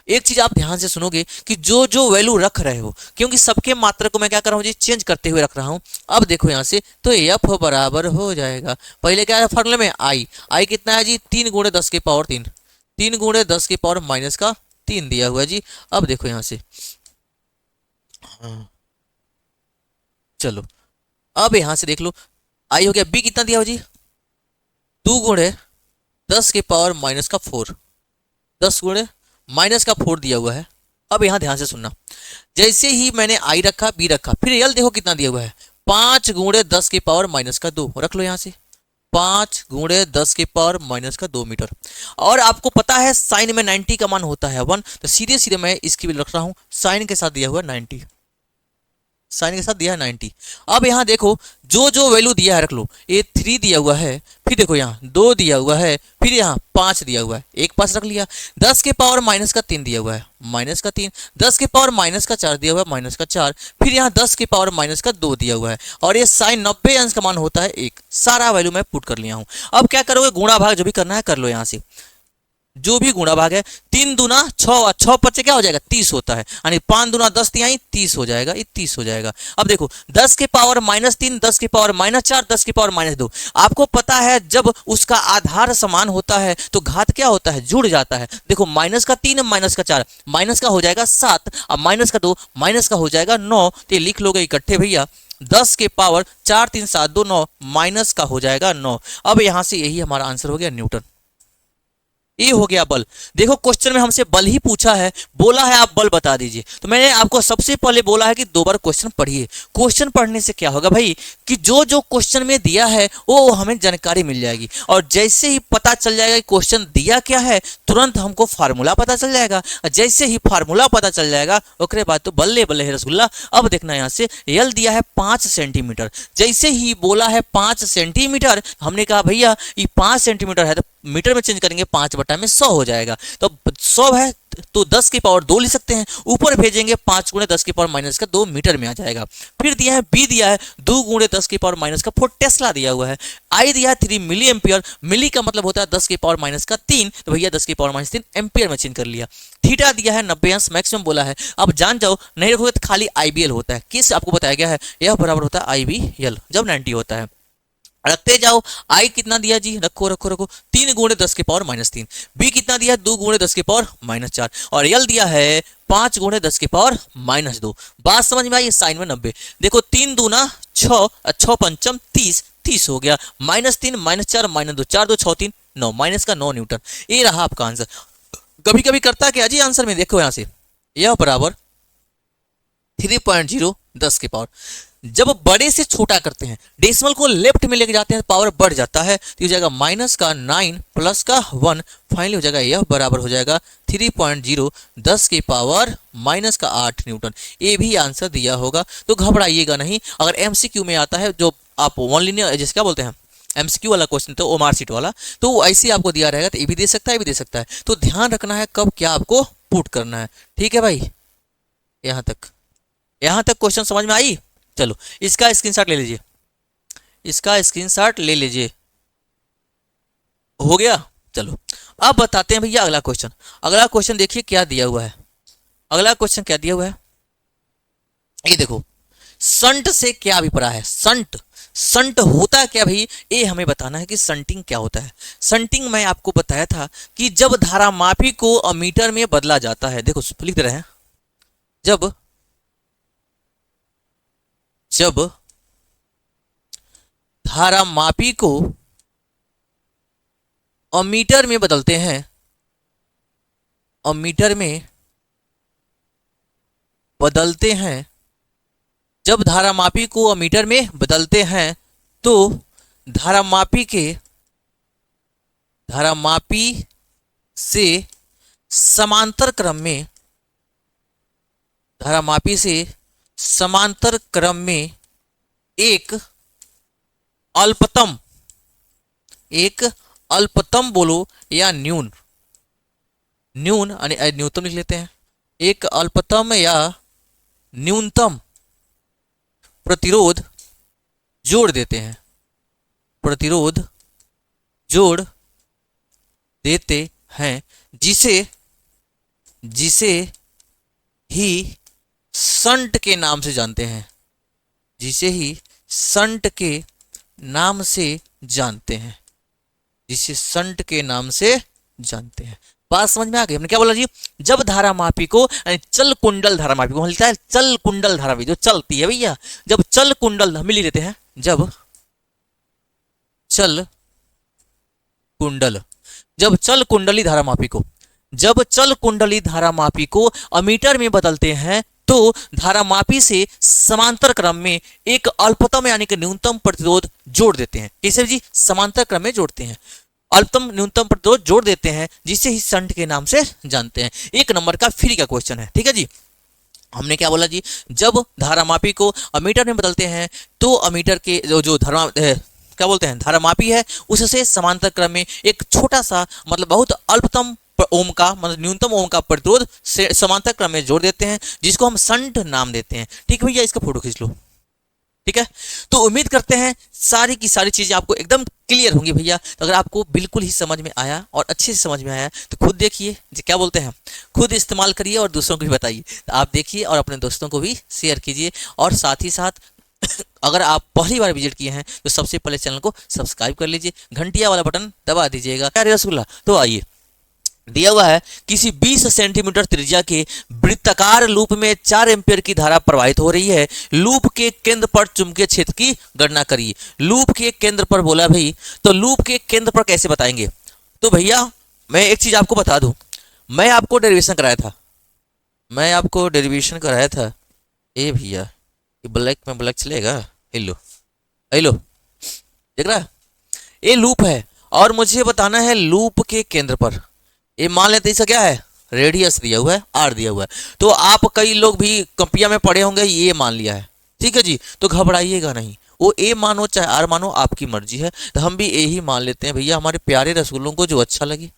Speaker 1: एक चीज आप ध्यान से सुनोगे कि जो जो वैल्यू रख रहे हो, क्योंकि सबके मात्रा को मैं क्या कर रहा हूँ जी चेंज करते हुए रख रहा हूँ। अब देखो यहाँ से तो एफ बराबर हो जाएगा, पहले क्या है फॉर्मूले में आई कितना है जी 3 गुणे 10 की पावर 3, 3 गुणे 10 की पावर -3 दिया हुआ है जी। अब देखो यहाँ से चलो, अब यहाँ से देख लो आई हो गया, बी कितना दिया हुआ जी 2 गुणे 10 की पावर -4, 10 गुणे -4 दिया हुआ है। अब यहां ध्यान से सुनना, जैसे ही मैंने आई रखा बी रखा, फिर एल देखो कितना दिया हुआ है 5 गुणे 10 की पावर -2, रख लो यहां से 5 गुणे 10 की पावर -2 मीटर। और आपको पता है साइन में 90 का मान होता है 1, तो सीधे सीधे मैं इसकी भी रख रहा हूं साइन के साथ दिया हुआ 90, साइन के साथ दिया है 90। अब यहाँ देखो जो जो वैल्यू दिया है रख लो, ये 3 दिया हुआ है, फिर देखो यहाँ 2 दिया हुआ है, फिर यहाँ 5 दिया हुआ है, एक पास रख लिया। 10 के पावर -3 दिया हुआ है -3, 10 के पावर -4 दिया हुआ है -4, फिर यहाँ 10 के पावर -2 दिया हुआ है, और ये साइन 90 अंश का मान होता है 1। सारा वैल्यू मैं पुट कर लिया हूँ। अब क्या करोगे, गुणा भाग जो भी करना है कर लो, यहाँ से जो भी गुणा भाग है 3 दूना 6, 6 पच्चे क्या हो जाएगा 30 होता है, यानी 5 दूना 10 तिहाई 30 हो जाएगा, ये 30 हो जाएगा। अब देखो 10 के पावर -3, 10 के पावर -4, 10 के पावर -2, आपको पता है जब उसका आधार समान होता है तो घात क्या होता है जुड़ जाता है। देखो -3 -4 माइनस का हो जाएगा 7, अब -2 माइनस का हो जाएगा 9, तो ये लिख लोगे इकट्ठे भैया 10 के पावर 4 3 7 2 9 माइनस का हो जाएगा 9। अब यहां से यही हमारा आंसर हो गया न्यूटन। ये हो गया बल। देखो क्वेश्चन में हमसे बल ही पूछा है, बोला है आप बल बता दीजिए, तो मैंने आपको सबसे पहले बोला है कि 2 बार क्वेश्चन पढ़िए। क्वेश्चन पढ़ने से क्या होगा भाई कि जो जो क्वेश्चन में दिया है वो हमें जानकारी मिल जाएगी, और जैसे ही पता चल जाएगा कि क्वेश्चन दिया क्या है तुरंत हमको फार्मूला पता चल जाएगा, और जैसे ही फार्मूला पता चल जाएगा ओकरे बाद तो बल्ले बल्ले है रसगुल्ला। अब देखना यहाँ से एल दिया है 5 सेंटीमीटर, जैसे ही बोला है 5 सेंटीमीटर, हमने कहा भैया ये 5 सेंटीमीटर है तो मीटर में चेंज करेंगे 5/100 हो जाएगा। तो 100 है तो 10 की पावर 2 लिख सकते हैं, ऊपर भेजेंगे 5 गुणे 10 की पावर माइनस का 2 मीटर में आ जाएगा। फिर दिया है बी, दिया है 2 गुणे 10 की पावर माइनस का 4 टेस्ला दिया हुआ है। आई दिया है 3 मिली एम्पियर, मिली का मतलब होता है 10 की पावर माइनस का 3, तो भैया 10 की पावर माइनस 3 एम्पियर में चेंज कर लिया। थीटा दिया है 90 अंश मैक्सिमम बोला है। अब जान जाओ, नहीं रखोगे तो खाली आईबीएल होता है। किस आपको बताया गया है, यह बराबर होता है आईबीएल जब 90 होता है। रखते जाओ, आई कितना दिया जी, रखो रखो रखो 3 गुणे 10 की पावर माइनस 3, बी कितना दिया 2 गुणे 10 की पावर माइनस 4, और यल दिया है 5 गुणे 10 की पावर माइनस 2। बात समझ में आई, साइन में 90। देखो 3 दूना 6, 6 पंचम 30, 30 हो गया, माइनस 3 माइनस 4 माइनस 2, 4 2 6 3 9, माइनस का 9 न्यूटन। ये रहा आपका आंसर। कभी कभी करता क्या जी आंसर में, देखो यहां से यह बराबर 3.0 10 की पावर। जब बड़े से छोटा करते हैं, डेसिमल को लेफ्ट में लेके जाते हैं, पावर बढ़ जाता है, तो हो जाएगा माइनस का 9 प्लस का 1, फाइनली हो जाएगा यह बराबर हो जाएगा 3.0 10 की पावर माइनस का 8 न्यूटन। ये भी आंसर दिया होगा, तो घबराइएगा नहीं। अगर एमसीक्यू में आता है, जो आप वन लीनियर जैसे क्या बोलते हैं एमसीक्यू वाला क्वेश्चन, तो ओमार सीट वाला, तो ऐसे आपको दिया रहेगा, तो ये भी दे सकता है, ये भी दे सकता है। तो ध्यान रखना है कब क्या आपको पुट करना है। ठीक है भाई, यहां तक क्वेश्चन समझ में आई। चलो इसका स्क्रीनशॉट ले लीजिए, इसका स्क्रीनशॉट ले लीजिए, हो गया। चलो अब बताते हैं भैया अगला क्वेश्चन। अगला क्वेश्चन देखिए क्या दिया हुआ है। अगला क्वेश्चन क्या दिया हुआ है, ये देखो, संट से क्या अभिप्राय है। संट होता क्या भाई, ये हमें बताना है कि संटिंग क्या होता है। संटिंग मैं आपको बताया था कि जब धारामापी को अमीटर में बदला जाता है, देखो लिख रहे हैं, जब धारामापी को अमीटर में बदलते हैं, अमीटर में बदलते हैं, जब धारामापी को अमीटर में बदलते हैं तो धारामापी से समांतर क्रम में, धारामापी से समांतर क्रम में एक अल्पतम बोलो या न्यूनतम लिख लेते हैं, एक अल्पतम या न्यूनतम प्रतिरोध जोड़ देते हैं, प्रतिरोध जोड़ देते हैं, जिसे ही संट के नाम से जानते हैं, जिसे ही संट के नाम से जानते हैं, जिसे संट के नाम से जानते हैं। बात समझ में आ गई। हमने क्या बोला जी, जब धारामापी को चल कुंडल धारामापी को मिलता है, चल कुंडल धारामापी जो चलती है भैया, जब चल कुंडल हम लिख लेते हैं, जब चल कुंडली धारामापी को अमीटर में बदलते हैं तो धारामापी से समांतर क्रम में एक अल्पतम यानी कि न्यूनतम प्रतिरोध जोड़ देते हैं। कैसे जी, समांतर क्रम में जोड़ते हैं, अल्पतम न्यूनतम प्रतिरोध जोड़ देते हैं, जिसे ही संट के नाम से जानते हैं। 1 नंबर का फ्री का क्वेश्चन है। ठीक है जी, हमने क्या बोला जी, जब धारामापी को अमीटर में बदलते हैं तो अमीटर के जो क्या बोलते हैं धारामापी है, उससे समांतर क्रम में एक छोटा सा मतलब बहुत अल्पतम ओम का मतलब न्यूनतम ओम का प्रतिरोध से समांतर क्रम में जोड़ देते हैं, जिसको हम संट नाम देते हैं। ठीक है भैया, इसका फोटो खींच लो। ठीक है, तो उम्मीद करते हैं सारी की सारी चीजें आपको एकदम क्लियर होंगी भैया। तो अगर आपको बिल्कुल ही समझ में आया और अच्छे से समझ में आया तो खुद देखिए, क्या बोलते हैं, खुद इस्तेमाल करिए और दूसरों को भी बताइए। तो आप देखिए और अपने दोस्तों को भी शेयर कीजिए, और साथ ही साथ अगर आप पहली बार विजिट किए हैं तो सबसे पहले चैनल को सब्सक्राइब कर लीजिए, घंटिया वाला बटन दबा दीजिएगा। क्या रसगुल्ला, तो आइए, दिया हुआ है किसी 20 सेंटीमीटर त्रिज्या के वृत्ताकार लूप में 4 एम्पीयर की धारा प्रवाहित हो रही है। लूप के केंद्र पर चुंबकीय क्षेत्र की गणना करिए। लूप के केंद्र पर बोला भाई, तो लूप के केंद्र पर कैसे बताएंगे। तो भैया मैं एक चीज आपको बता दूं, मैं आपको डेरिवेशन कराया था, ए भैया ये ब्लैक में ब्लैक चलेगा, हेलो देख रहा है, ये लूप है और मुझे बताना है लूप के केंद्र पर, ये मान लेते इसका क्या है, रेडियस दिया हुआ है, आर दिया हुआ है। तो आप कई लोग भी कंपिया में पढ़े होंगे, ये मान लिया है। ठीक है जी, तो घबराइएगा नहीं, वो ए मानो चाहे आर मानो, आपकी मर्जी है। तो हम भी ए ही मान लेते हैं भैया, हमारे प्यारे रसगुल्लों को जो अच्छा लगे,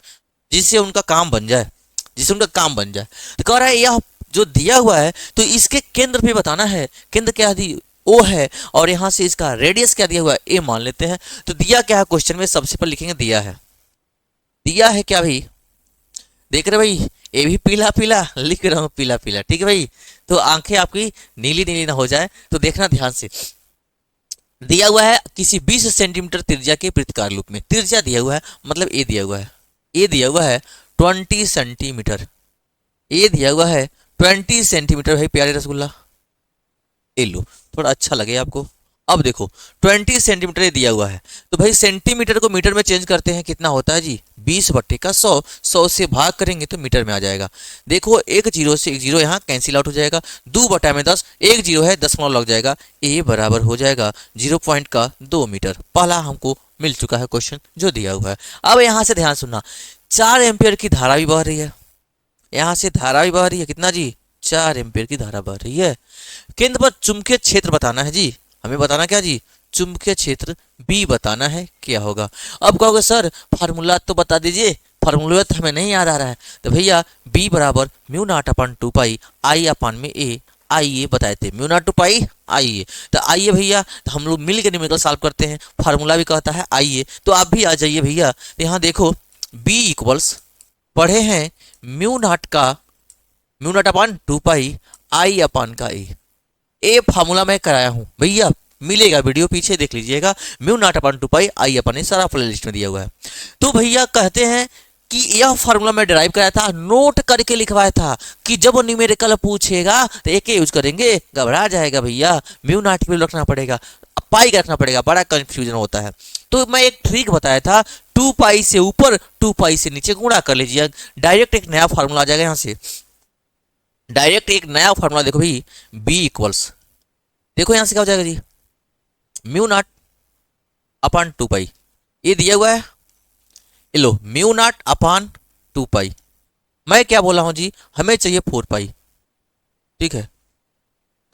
Speaker 1: जिससे उनका काम बन जाए, जिससे उनका काम बन जाए। तो कह रहा है यह जो दिया हुआ है तो इसके केंद्र भी बताना है। केंद्र क्या दी, ओ है, और यहाँ से इसका रेडियस क्या दिया हुआ है, ए मान लेते हैं। तो दिया क्या है क्वेश्चन में, सबसे पहले लिखेंगे दिया है। दिया है क्या भाई, देख रहे भाई, ये भी पीला पीला लिख रहा हूँ, पीला पीला, ठीक है भाई। तो आंखें आपकी नीली नीली ना हो जाए, तो देखना ध्यान से। दिया हुआ है किसी 20 सेंटीमीटर त्रिज्या के वृत्तकार रूप में, त्रिज्या दिया हुआ है, मतलब ए दिया हुआ है, ए दिया हुआ है 20 सेंटीमीटर, ए दिया हुआ है 20 सेंटीमीटर भाई प्यारे रसगुल्ला। ए लो, थोड़ा अच्छा लगे आपको। अब देखो 20 सेंटीमीटर ये दिया हुआ है, तो भाई सेंटीमीटर को मीटर में चेंज करते हैं, कितना होता है जी 20/100, 100 से भाग करेंगे तो मीटर में आ जाएगा। देखो एक जीरो से एक जीरो यहाँ कैंसिल आउट हो जाएगा, 2/10, एक जीरो है, दशमलव लग जाएगा, ए बराबर हो जाएगा 0.2 मीटर। पहला हमको मिल चुका है क्वेश्चन जो दिया हुआ है। अब यहाँ से ध्यान सुनना, 4 एम्पियर की धारा भी बह रही है, यहाँ से धारा भी बह रही है, कितना जी 4 एम्पियर की धारा बह रही है। केंद्र पर चुंबकीय क्षेत्र बताना है जी, हमें बताना क्या जी, चुंबकीय क्षेत्र बी बताना है, क्या होगा। अब कहोगे सर फार्मूला तो बता दीजिए, फार्मूला तो हमें नहीं याद आ रहा है। तो भैया बी बराबर म्यू नॉट अपन 2 पाई आई अपान में ए, आइए बताए थे म्यू नॉट 2 पाई, आइए तो आइए भैया, तो हम लोग मिल के न्यूमेरिकल सॉल्व करते हैं, फार्मूला भी कहता है आइए, तो आप भी आ जाइए भैया। तो यहाँ देखो बी इक्वल्स पढ़े हैं म्यू नॉट का, म्यू नॉट अपान 2 पाई आई अपान का ए फार्मूला मैं कराया हूं भैया, मिलेगा वीडियो पीछे देख लीजिएगा, म्यू नॉट अपन 2 पाई आई अपन, सारा प्ले लिस्ट में दिया हुआ है। तो भैया कहते हैं कि यह फार्मूला मैं डिराइव कराया था, नोट करके लिखवाया था कि जब वो न्यूमेरिकल पूछेगा तो एक यूज करेंगे, घबरा जाएगा भैया, म्यू नॉट भी रखना पड़ेगा, पाई का रखना पड़ेगा, बड़ा कंफ्यूजन होता है। तो मैं एक ट्रिक बताया था, 2 पाई से ऊपर 2 पाई से नीचे गुणा कर लीजिए, डायरेक्ट एक नया फार्मूला आ जाएगा। यहाँ से डायरेक्ट एक नया फार्मूला देखो भाई, बी इक्वल्स, देखो यहां से क्या हो जाएगा जी, म्यू नॉट अपान 2 पाई, ये दिया हुआ है, लो म्यू नॉट अपान 2 पाई, मैं क्या बोला हूं जी, हमें चाहिए 4 पाई, ठीक है,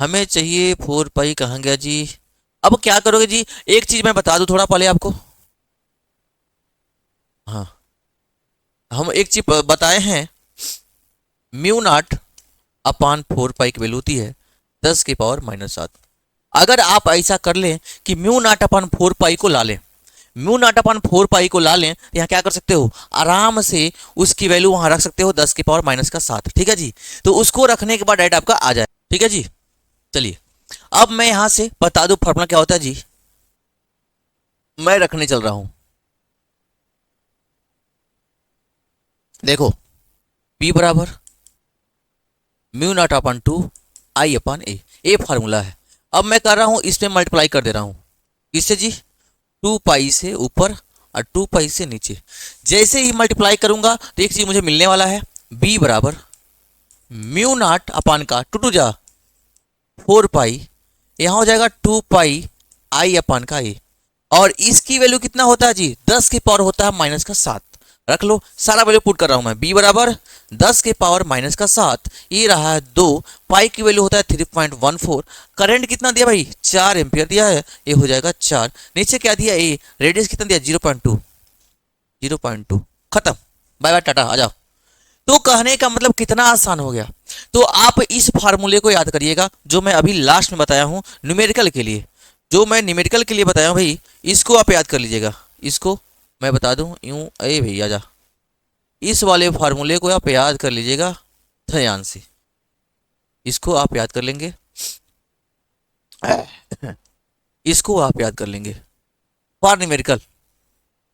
Speaker 1: हमें चाहिए 4 पाई, कहाँ गया जी। अब क्या करोगे जी, एक चीज मैं बता दूं थोड़ा पहले आपको, हाँ हम एक चीज बताए हैं, म्यू नॉट अपान 4 पाई की वैल्यू होती है 10⁻⁻7। अगर आप ऐसा कर लें कि म्यू नॉट अपन 4 पाई को ला लें, म्यू नॉट अपन 4 पाई को ला लें, तो यहाँ क्या कर सकते हो, आराम से उसकी वैल्यू वहां रख सकते हो 10⁻⁻7, ठीक है जी। तो उसको रखने के बाद डायरेक्ट आपका आ जाए, ठीक है जी। चलिए अब मैं यहां से बता दूं फॉर्मूला क्या होता है जी, मैं रखने चल रहा हूं, देखो P बराबर म्यू नॉट अपन 2 आई अपन ए फार्मूला है। अब मैं कर रहा हूं इसमें मल्टीप्लाई कर दे रहा हूं, किससे जी, 2 पाई से ऊपर और 2 पाई से नीचे। जैसे ही मल्टीप्लाई करूंगा तो एक चीज मुझे मिलने वाला है, बी बराबर म्यू नॉट अपान का 2 2 जा 4 पाई, यहां हो जाएगा 2 पाई आई अपान का ए, और इसकी वैल्यू कितना होता है जी, 10 की पावर होता है -7, रख लो, सारा वैल्यू पुट कर रहा हूं मैं, b बराबर 10⁻⁻7, ये रहा है 2, पाई की वैल्यू होता है 3.14, करंट कितना दिया भाई 4 एम्पियर दिया है, ये हो जाएगा 4, नीचे क्या दिया ए, रेडियस कितना दिया 0.2, 0.2, खत्म, बाय बाय टाटा, आ जाओ। तो कहने का मतलब कितना आसान हो गया। तो आप इस फार्मूले को याद करिएगा जो मैं अभी लास्ट में बताया हूं न्यूमेरिकल के लिए, जो मैं न्यूमेरिकल के लिए बताया हूं भाई, इसको आप याद कर लीजिएगा। इसको मैं बता दूं यूं, अरे भैया जा, इस वाले फार्मूले को आप याद कर लीजिएगा ध्यान से, इसको आप याद कर लेंगे, इसको आप याद कर लेंगे फॉर न्यूमेरिकल,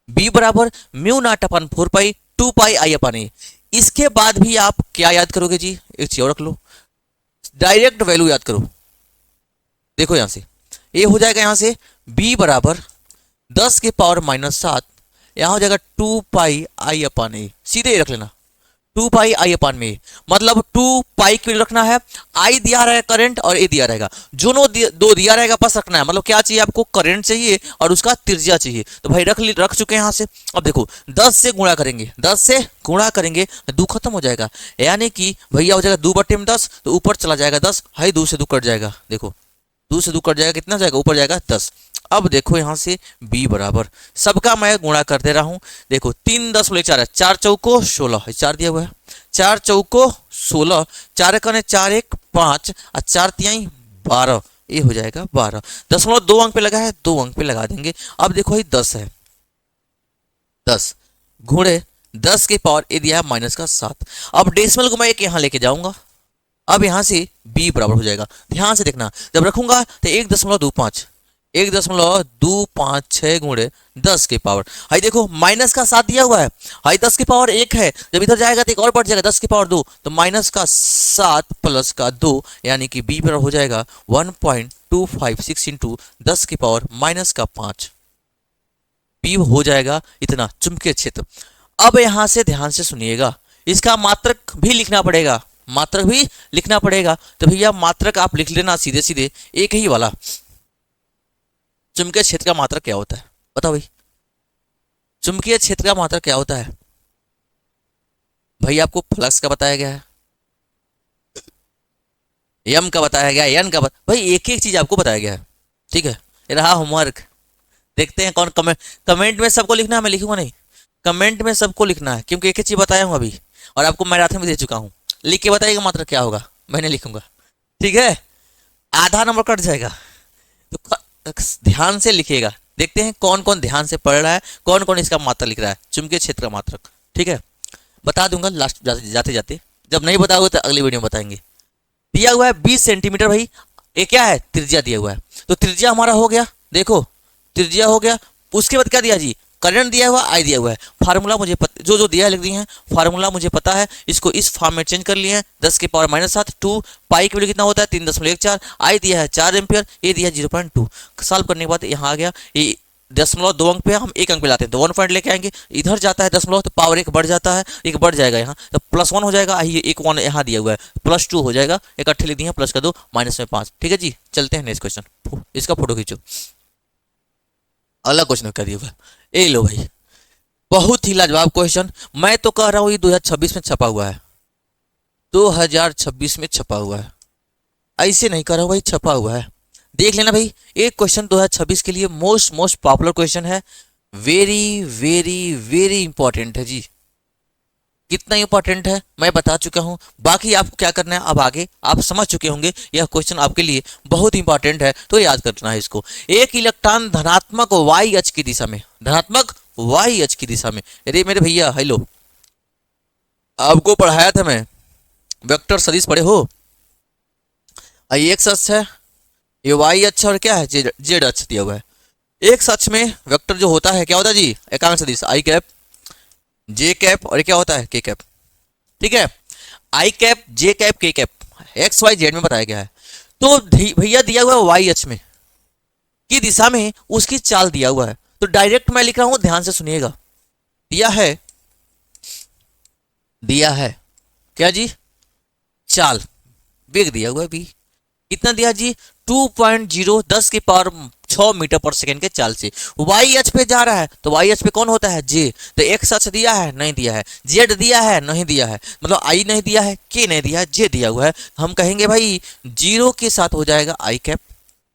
Speaker 1: b बराबर म्यू नॉट अपन 4 पाई 2 पाई आई अपन ए। इसके बाद भी आप क्या याद करोगे जी, एक चीज और रख लो, डायरेक्ट वैल्यू याद करो, देखो यहां से ये हो जाएगा, यहां से b बराबर 10⁻⁻7, यहां हो जाएगा 2 पाई आई अपान ए, सीधे रख लेना 2 पाई आई अपान में, मतलब 2 पाई की वैल्यू रखना है, आई दिया रहेगा करंट और ए दिया रहेगा, दोनों दो दिया रहेगा, बस रखना है, मतलब क्या चाहिए आपको, करंट चाहिए और उसका त्रिज्या चाहिए। तो भाई रख चुके हैं यहां से। अब देखो 10 से गुणा करेंगे, 10 से गुणा करेंगे तो 2 खत्म हो जाएगा, यानी कि भैया हो जाएगा 2/10, तो ऊपर चला जाएगा 10, हाई 2 से 2 कट जाएगा, देखो 2 से 2 कट जाएगा, कितना जाएगा, ऊपर जाएगा 10। अब देखो यहाँ से b बराबर, सबका मैं गुणा कर दे रहा हूँ। देखो 3.4 है, 4 चौको 16 है, 4 दिया हुआ है, 4 चौको 16, 4 कने 4 1 5 और 4 तिहाई 12, ये हो जाएगा 12। 0.2 अंक पे लगा है, 2 अंक पे लगा देंगे। अब देखो ये 10 है, 10 गुणे 10 के पावर ए दिया है -7। अब डेसिमल को मैं एक यहाँ लेके जाऊंगा। अब यहाँ से b बराबर हो जाएगा, ध्यान से देखना, जब रखूंगा तो 1.25, 1.256 गुणे 10 के पावर, हाई देखो -7 दिया हुआ है, हाई 10 के पावर 1 है, जब इधर जाएगा तो एक और बढ़ जाएगा 10 के पावर 2, तो -7 प्लस का 2, यानी कि b बराबर हो जाएगा 1.256 इंटू 10 के पावर -5, b हो जाएगा इतना चुंबकीय क्षेत्र। अब यहां से ध्यान से सुनिएगा, इसका मात्रक भी लिखना पड़ेगा, मात्रक भी लिखना पड़ेगा। तो भैया मात्रक आप लिख लेना सीधे सीधे, एक ही वाला। चुंबकीय क्षेत्र का मात्रक क्या होता है बताओ भाई, चुंबकीय क्षेत्र का मात्रक क्या होता है भाई? आपको फ्लक्स का बताया गया है, यम का बताया गया है, एन का भाई एक एक चीज आपको बताया गया है, ठीक है। ये रहा होमवर्क, देखते हैं कौन कमेंट में सबको लिखना है, मैं लिखूंगा नहीं, कमेंट में सबको लिखना है, क्योंकि एक ही चीज बताया हूँ अभी, और आपको मैराथन भी दे चुका हूँ। लिख के बताइएगा मात्र क्या होगा, मैंने लिखूंगा, ठीक है। आधा नंबर कट जाएगा, तो ध्यान से लिखिएगा। देखते हैं कौन कौन ध्यान से पढ़ रहा है, कौन कौन इसका मात्रक लिख रहा है, चुंबकीय क्षेत्र का मात्रक, ठीक है। बता दूंगा लास्ट जाते जाते, जब नहीं बताओगे तो अगली वीडियो में बताएंगे। दिया हुआ है 20 सेंटीमीटर भाई, ये क्या है, त्रिज्या दिया हुआ है, तो त्रिज्या हमारा हो गया, देखो त्रिज्या हो गया। उसके बाद क्या दिया जी, करंट दिया हुआ, आई दिया हुआ है, फार्मूला मुझे जो दिया है लिख दिए हैं, फार्मूला मुझे पता है, इसको इस फॉर्म में चेंज कर लिए हैं। 10 के पावर -7, 2 पाई की वैल्यू कितना होता है 3.14, आई दिया है 4 एम्पियर, ये दिया है 0.2। सॉल्व करने के बाद यहाँ आ गया, ये 0.2 अंक पे हम 1 अंक पे लाते हैं, तो 1 पॉइंट लेके आएंगे, इधर जाता है 10, तो पावर 1 बढ़ जाता है, 1 बढ़ जाएगा यहाँ, तो +1 हो जाएगा, ये 1 1 यहाँ दिया हुआ है, +2 हो जाएगा, इकट्ठे लिख दिए प्लस का 2 -5, ठीक है जी। चलते हैं नेक्स्ट क्वेश्चन, इसका फोटो खींचो, अगला क्वेश्चन कर दिया, ए लो भाई, बहुत ही लाजवाब क्वेश्चन। मैं तो कह रहा हूँ ये 2026 में छपा हुआ है, 2026 में छपा हुआ है, ऐसे नहीं कर रहा हूँ भाई, छपा हुआ है, देख लेना भाई। एक क्वेश्चन 2026 के लिए मोस्ट पॉपुलर क्वेश्चन है, वेरी वेरी वेरी इंपॉर्टेंट है जी। कितना इंपॉर्टेंट है मैं बता चुका हूं, बाकी आपको क्या करना है अब आगे आप समझ चुके होंगे। यह क्वेश्चन आपके लिए बहुत इंपॉर्टेंट है, तो याद करना है इसको। एक इलेक्ट्रॉन धनात्मक वाई अक्ष की दिशा में, धनात्मक वाई अक्ष की दिशा में, अरे मेरे भैया हेलो, आपको पढ़ाया था मैं, वेक्टर सदिश पढ़े हो। ये एक अक्ष है, ये वाई अक्ष, और क्या है जेड अक्ष दिया हुआ है। एक अक्ष में वेक्टर जो होता है क्या होता है जी, एकांक सदिश आई कैप जे कैप, और क्या होता है के कैप, ठीक है। आई कैप जे कैप के कैप एक्स वाई जेड में बताया गया है। तो भैया दिया हुआ है वाई अक्ष में की दिशा में उसकी चाल दिया हुआ है, तो डायरेक्ट मैं लिख रहा हूं, ध्यान से सुनिएगा। दिया है क्या जी, चाल, वेग दिया हुआ है भी, कितना दिया जी 2.0 10 की पावर 6 मीटर पर सेकंड के चाल से वाई अक्ष पे जा रहा है। तो वाई अक्ष पे कौन होता है जे, तो एक्स अक्ष दिया है नहीं दिया है, जेड दिया है नहीं दिया है, मतलब आई नहीं दिया है, के नहीं दिया है, जे दिया हुआ है। हम कहेंगे भाई 0 के साथ हो जाएगा आई कैप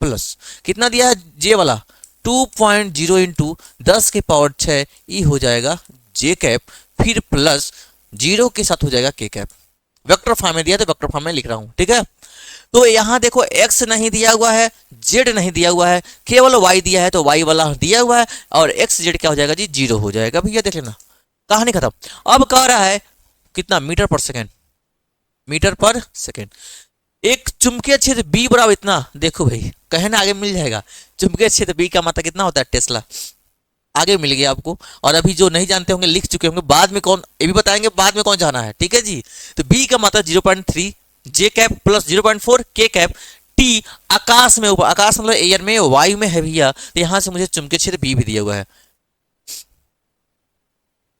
Speaker 1: प्लस कितना दिया है जे वाला 2.0 इंटू 10 के पावर 6, ई हो जाएगा जे कैप, फिर प्लस 0 के साथ हो जाएगा के कैप। वेक्टर फॉर्म में दिया तो वेक्टर फॉर्म में लिख रहा हूं, ठीक है। तो यहां देखो x नहीं दिया हुआ है, z नहीं दिया हुआ है, केवल y दिया है, तो y वाला दिया हुआ है, और x z क्या हो जाएगा जी 0 हो जाएगा। भैया देख लेना, कहानी खत्म। अब कह रहा है कितना मीटर पर सेकेंड, मीटर पर सेकेंड। एक चुंबकीय क्षेत्र b बराबर इतना, देखो भाई कहे ना आगे मिल जाएगा, चुंबकीय क्षेत्र b का मतलब कितना होता है टेस्ला, आगे मिल गया आपको। और अभी जो नहीं जानते होंगे लिख चुके होंगे, बाद में कौन ये भी बताएंगे, बाद में कौन जाना है, ठीक है जी। तो b का मतलब 0.3 जे कैप प्लस 0.4 के कैप, टी आकाश में ऊपर, आकाश मतलब एयर में, वायु में है भैया, तो यहां से मुझे चुंबकीय क्षेत्र बी भी दिया हुआ है।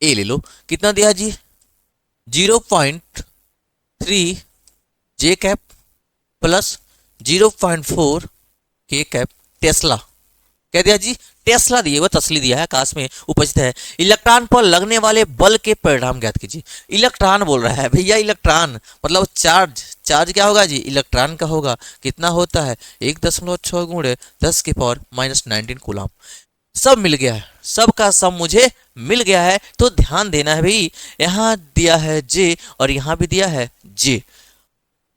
Speaker 1: ए ले लो, कितना दिया जी 0.3 जे कैप प्लस 0.4 के कैप टेस्ला, कह दिया जी, टेस्ला दिए हुआ, तसली दिया है, आकाश में उपस्थित है। इलेक्ट्रॉन पर लगने वाले बल के परिणाम ज्ञात कीजिए। इलेक्ट्रॉन बोल रहा है भैया, इलेक्ट्रॉन मतलब चार्ज। चार्ज क्या होगा जी, इलेक्ट्रॉन का होगा। कितना होता है, 1.6 गुणे 10⁻⁻19 कूलम। सब मिल गया है, सब का सब मुझे मिल गया है। तो ध्यान देना है भाई, यहाँ दिया है जे और यहाँ भी दिया है जे,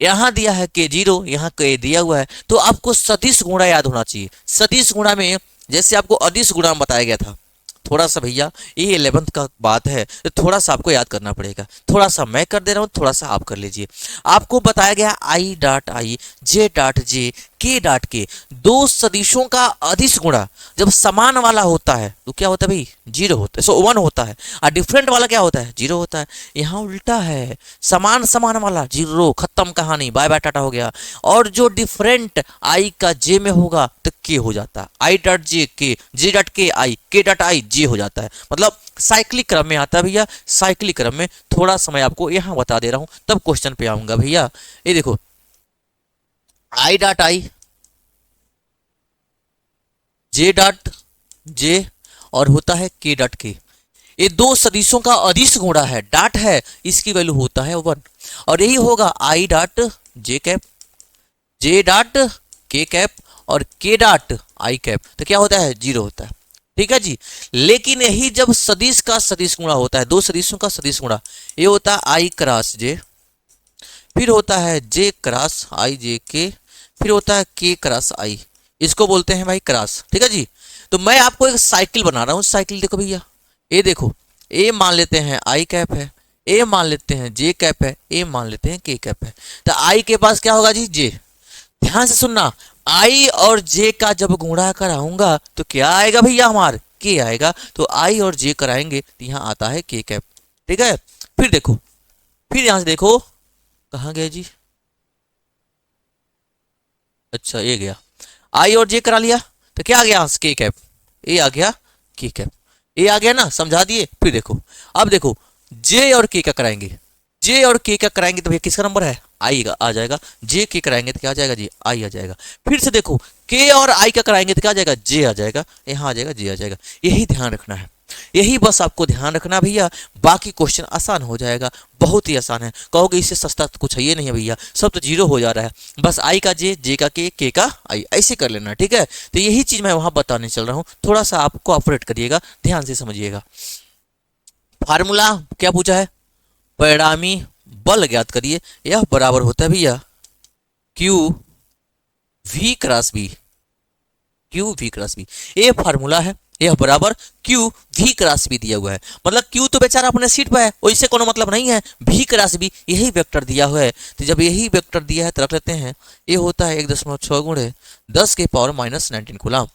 Speaker 1: यहाँ दिया है के जीरो, यहाँ के दिया हुआ है। तो आपको सदिश गुणा याद होना चाहिए। सदिश गुणा में जैसे आपको अदिश गुणा में बताया गया था, थोड़ा सा भैया ये 11th का बात है, तो थोड़ा सा आपको याद करना पड़ेगा। थोड़ा सा मैं कर दे रहा हूँ, थोड़ा सा आप कर लीजिए। आपको बताया गया I dot I, J dot J, के डॉट के, दो सदिशों का अदिश गुणा जब समान वाला होता है तो क्या होता है भाई, जीरो होता है, सो 1 होता है। और डिफरेंट वाला क्या होता है, जीरो होता है। यहाँ उल्टा है, समान समान वाला जीरो, खत्म कहानी, बाय बाय टाटा हो गया। और जो डिफरेंट आई का जे में होगा तो के हो जाता है, आई डॉट जे के, जे डॉट के आई, के डॉट आई जे हो जाता है। मतलब साइक्लिक क्रम में आता है भैया, साइक्लिक क्रम में। थोड़ा समय आपको यहाँ बता दे रहा हूँ, तब क्वेश्चन पे आऊंगा भैया। ये देखो, I dot I, J dot J, और होता है के डॉट के। ये दो सदिशों का अदिश गुणा है, डॉट है, इसकी वैल्यू होता है 1। और यही होगा I dot J cap, J dot के कैप और के डॉट आई कैप, तो क्या होता है, जीरो होता है। ठीक है जी। लेकिन यही जब सदिश का सदिश गुणा होता है, दो सदिशों का सदिश गुणा, ये होता है आई क्रॉस जे, फिर होता है जे क्रॉस आई जे के, फिर होता है के क्रॉस आई, इसको बोलते हैं भाई क्रॉस। ठीक है जी। तो मैं आपको एक साइकिल बना रहा हूँ। साइकिल देखो भैया, ये देखो, ए मान लेते हैं आई कैप है, ए मान लेते हैं जे कैप है, ए मान लेते हैं के कैप है। तो आई के पास क्या होगा जी, जे। ध्यान से सुनना, आई और जे का जब गुणा कराऊंगा तो क्या आएगा भैया, हमारे के आएगा। तो आई और जे कराएंगे तो यहाँ आता है के कैप। ठीक है। फिर देखो, फिर यहां से देखो, कहाँ गए जी, अच्छा ये गया, आई और जे करा लिया तो क्या आ गया, के कैप, ए आ गया के कैप, ए आ गया ना, समझा दिए। फिर देखो, अब देखो जे और के का कराएंगे, जे और के का कराएंगे तो भैया किसका नंबर है, आई आ जाएगा। जे के कराएंगे तो क्या आ जाएगा जी, आई आ जाएगा। फिर से देखो, के और आई का कराएंगे तो क्या आ जाएगा, जे आ जाएगा, यहाँ आ जाएगा जे आ जाएगा। यही ध्यान रखना है, यही बस आपको ध्यान रखना भैया, बाकी क्वेश्चन आसान हो जाएगा, बहुत ही आसान है। कहोगे इससे सस्ता तो कुछ है ये नहीं है भैया, सब तो जीरो हो जा रहा है। बस आई का जे, जे का के का आई, ऐसे कर लेना। ठीक है। तो यही चीज मैं वहां बताने चल रहा हूँ, थोड़ा सा आप कोऑपरेट करिएगा, ध्यान से समझिएगा। फार्मूला क्या पूछा है, परिणामी बल ज्ञात करिए। यह बराबर होता है भैया Q V cross B, Q V cross B, ये फार्मूला है। यह बराबर क्यू वी क्रॉस बी दिया हुआ है। मतलब क्यू तो बेचारा अपने सीट पर है, वैसे कोनो मतलब नहीं है, वी क्रॉस बी यही वेक्टर दिया हुआ है। तो जब यही वेक्टर दिया है तो रख लेते हैं, ये होता है 1.6 गुणे 10⁻⁻19 कूलम।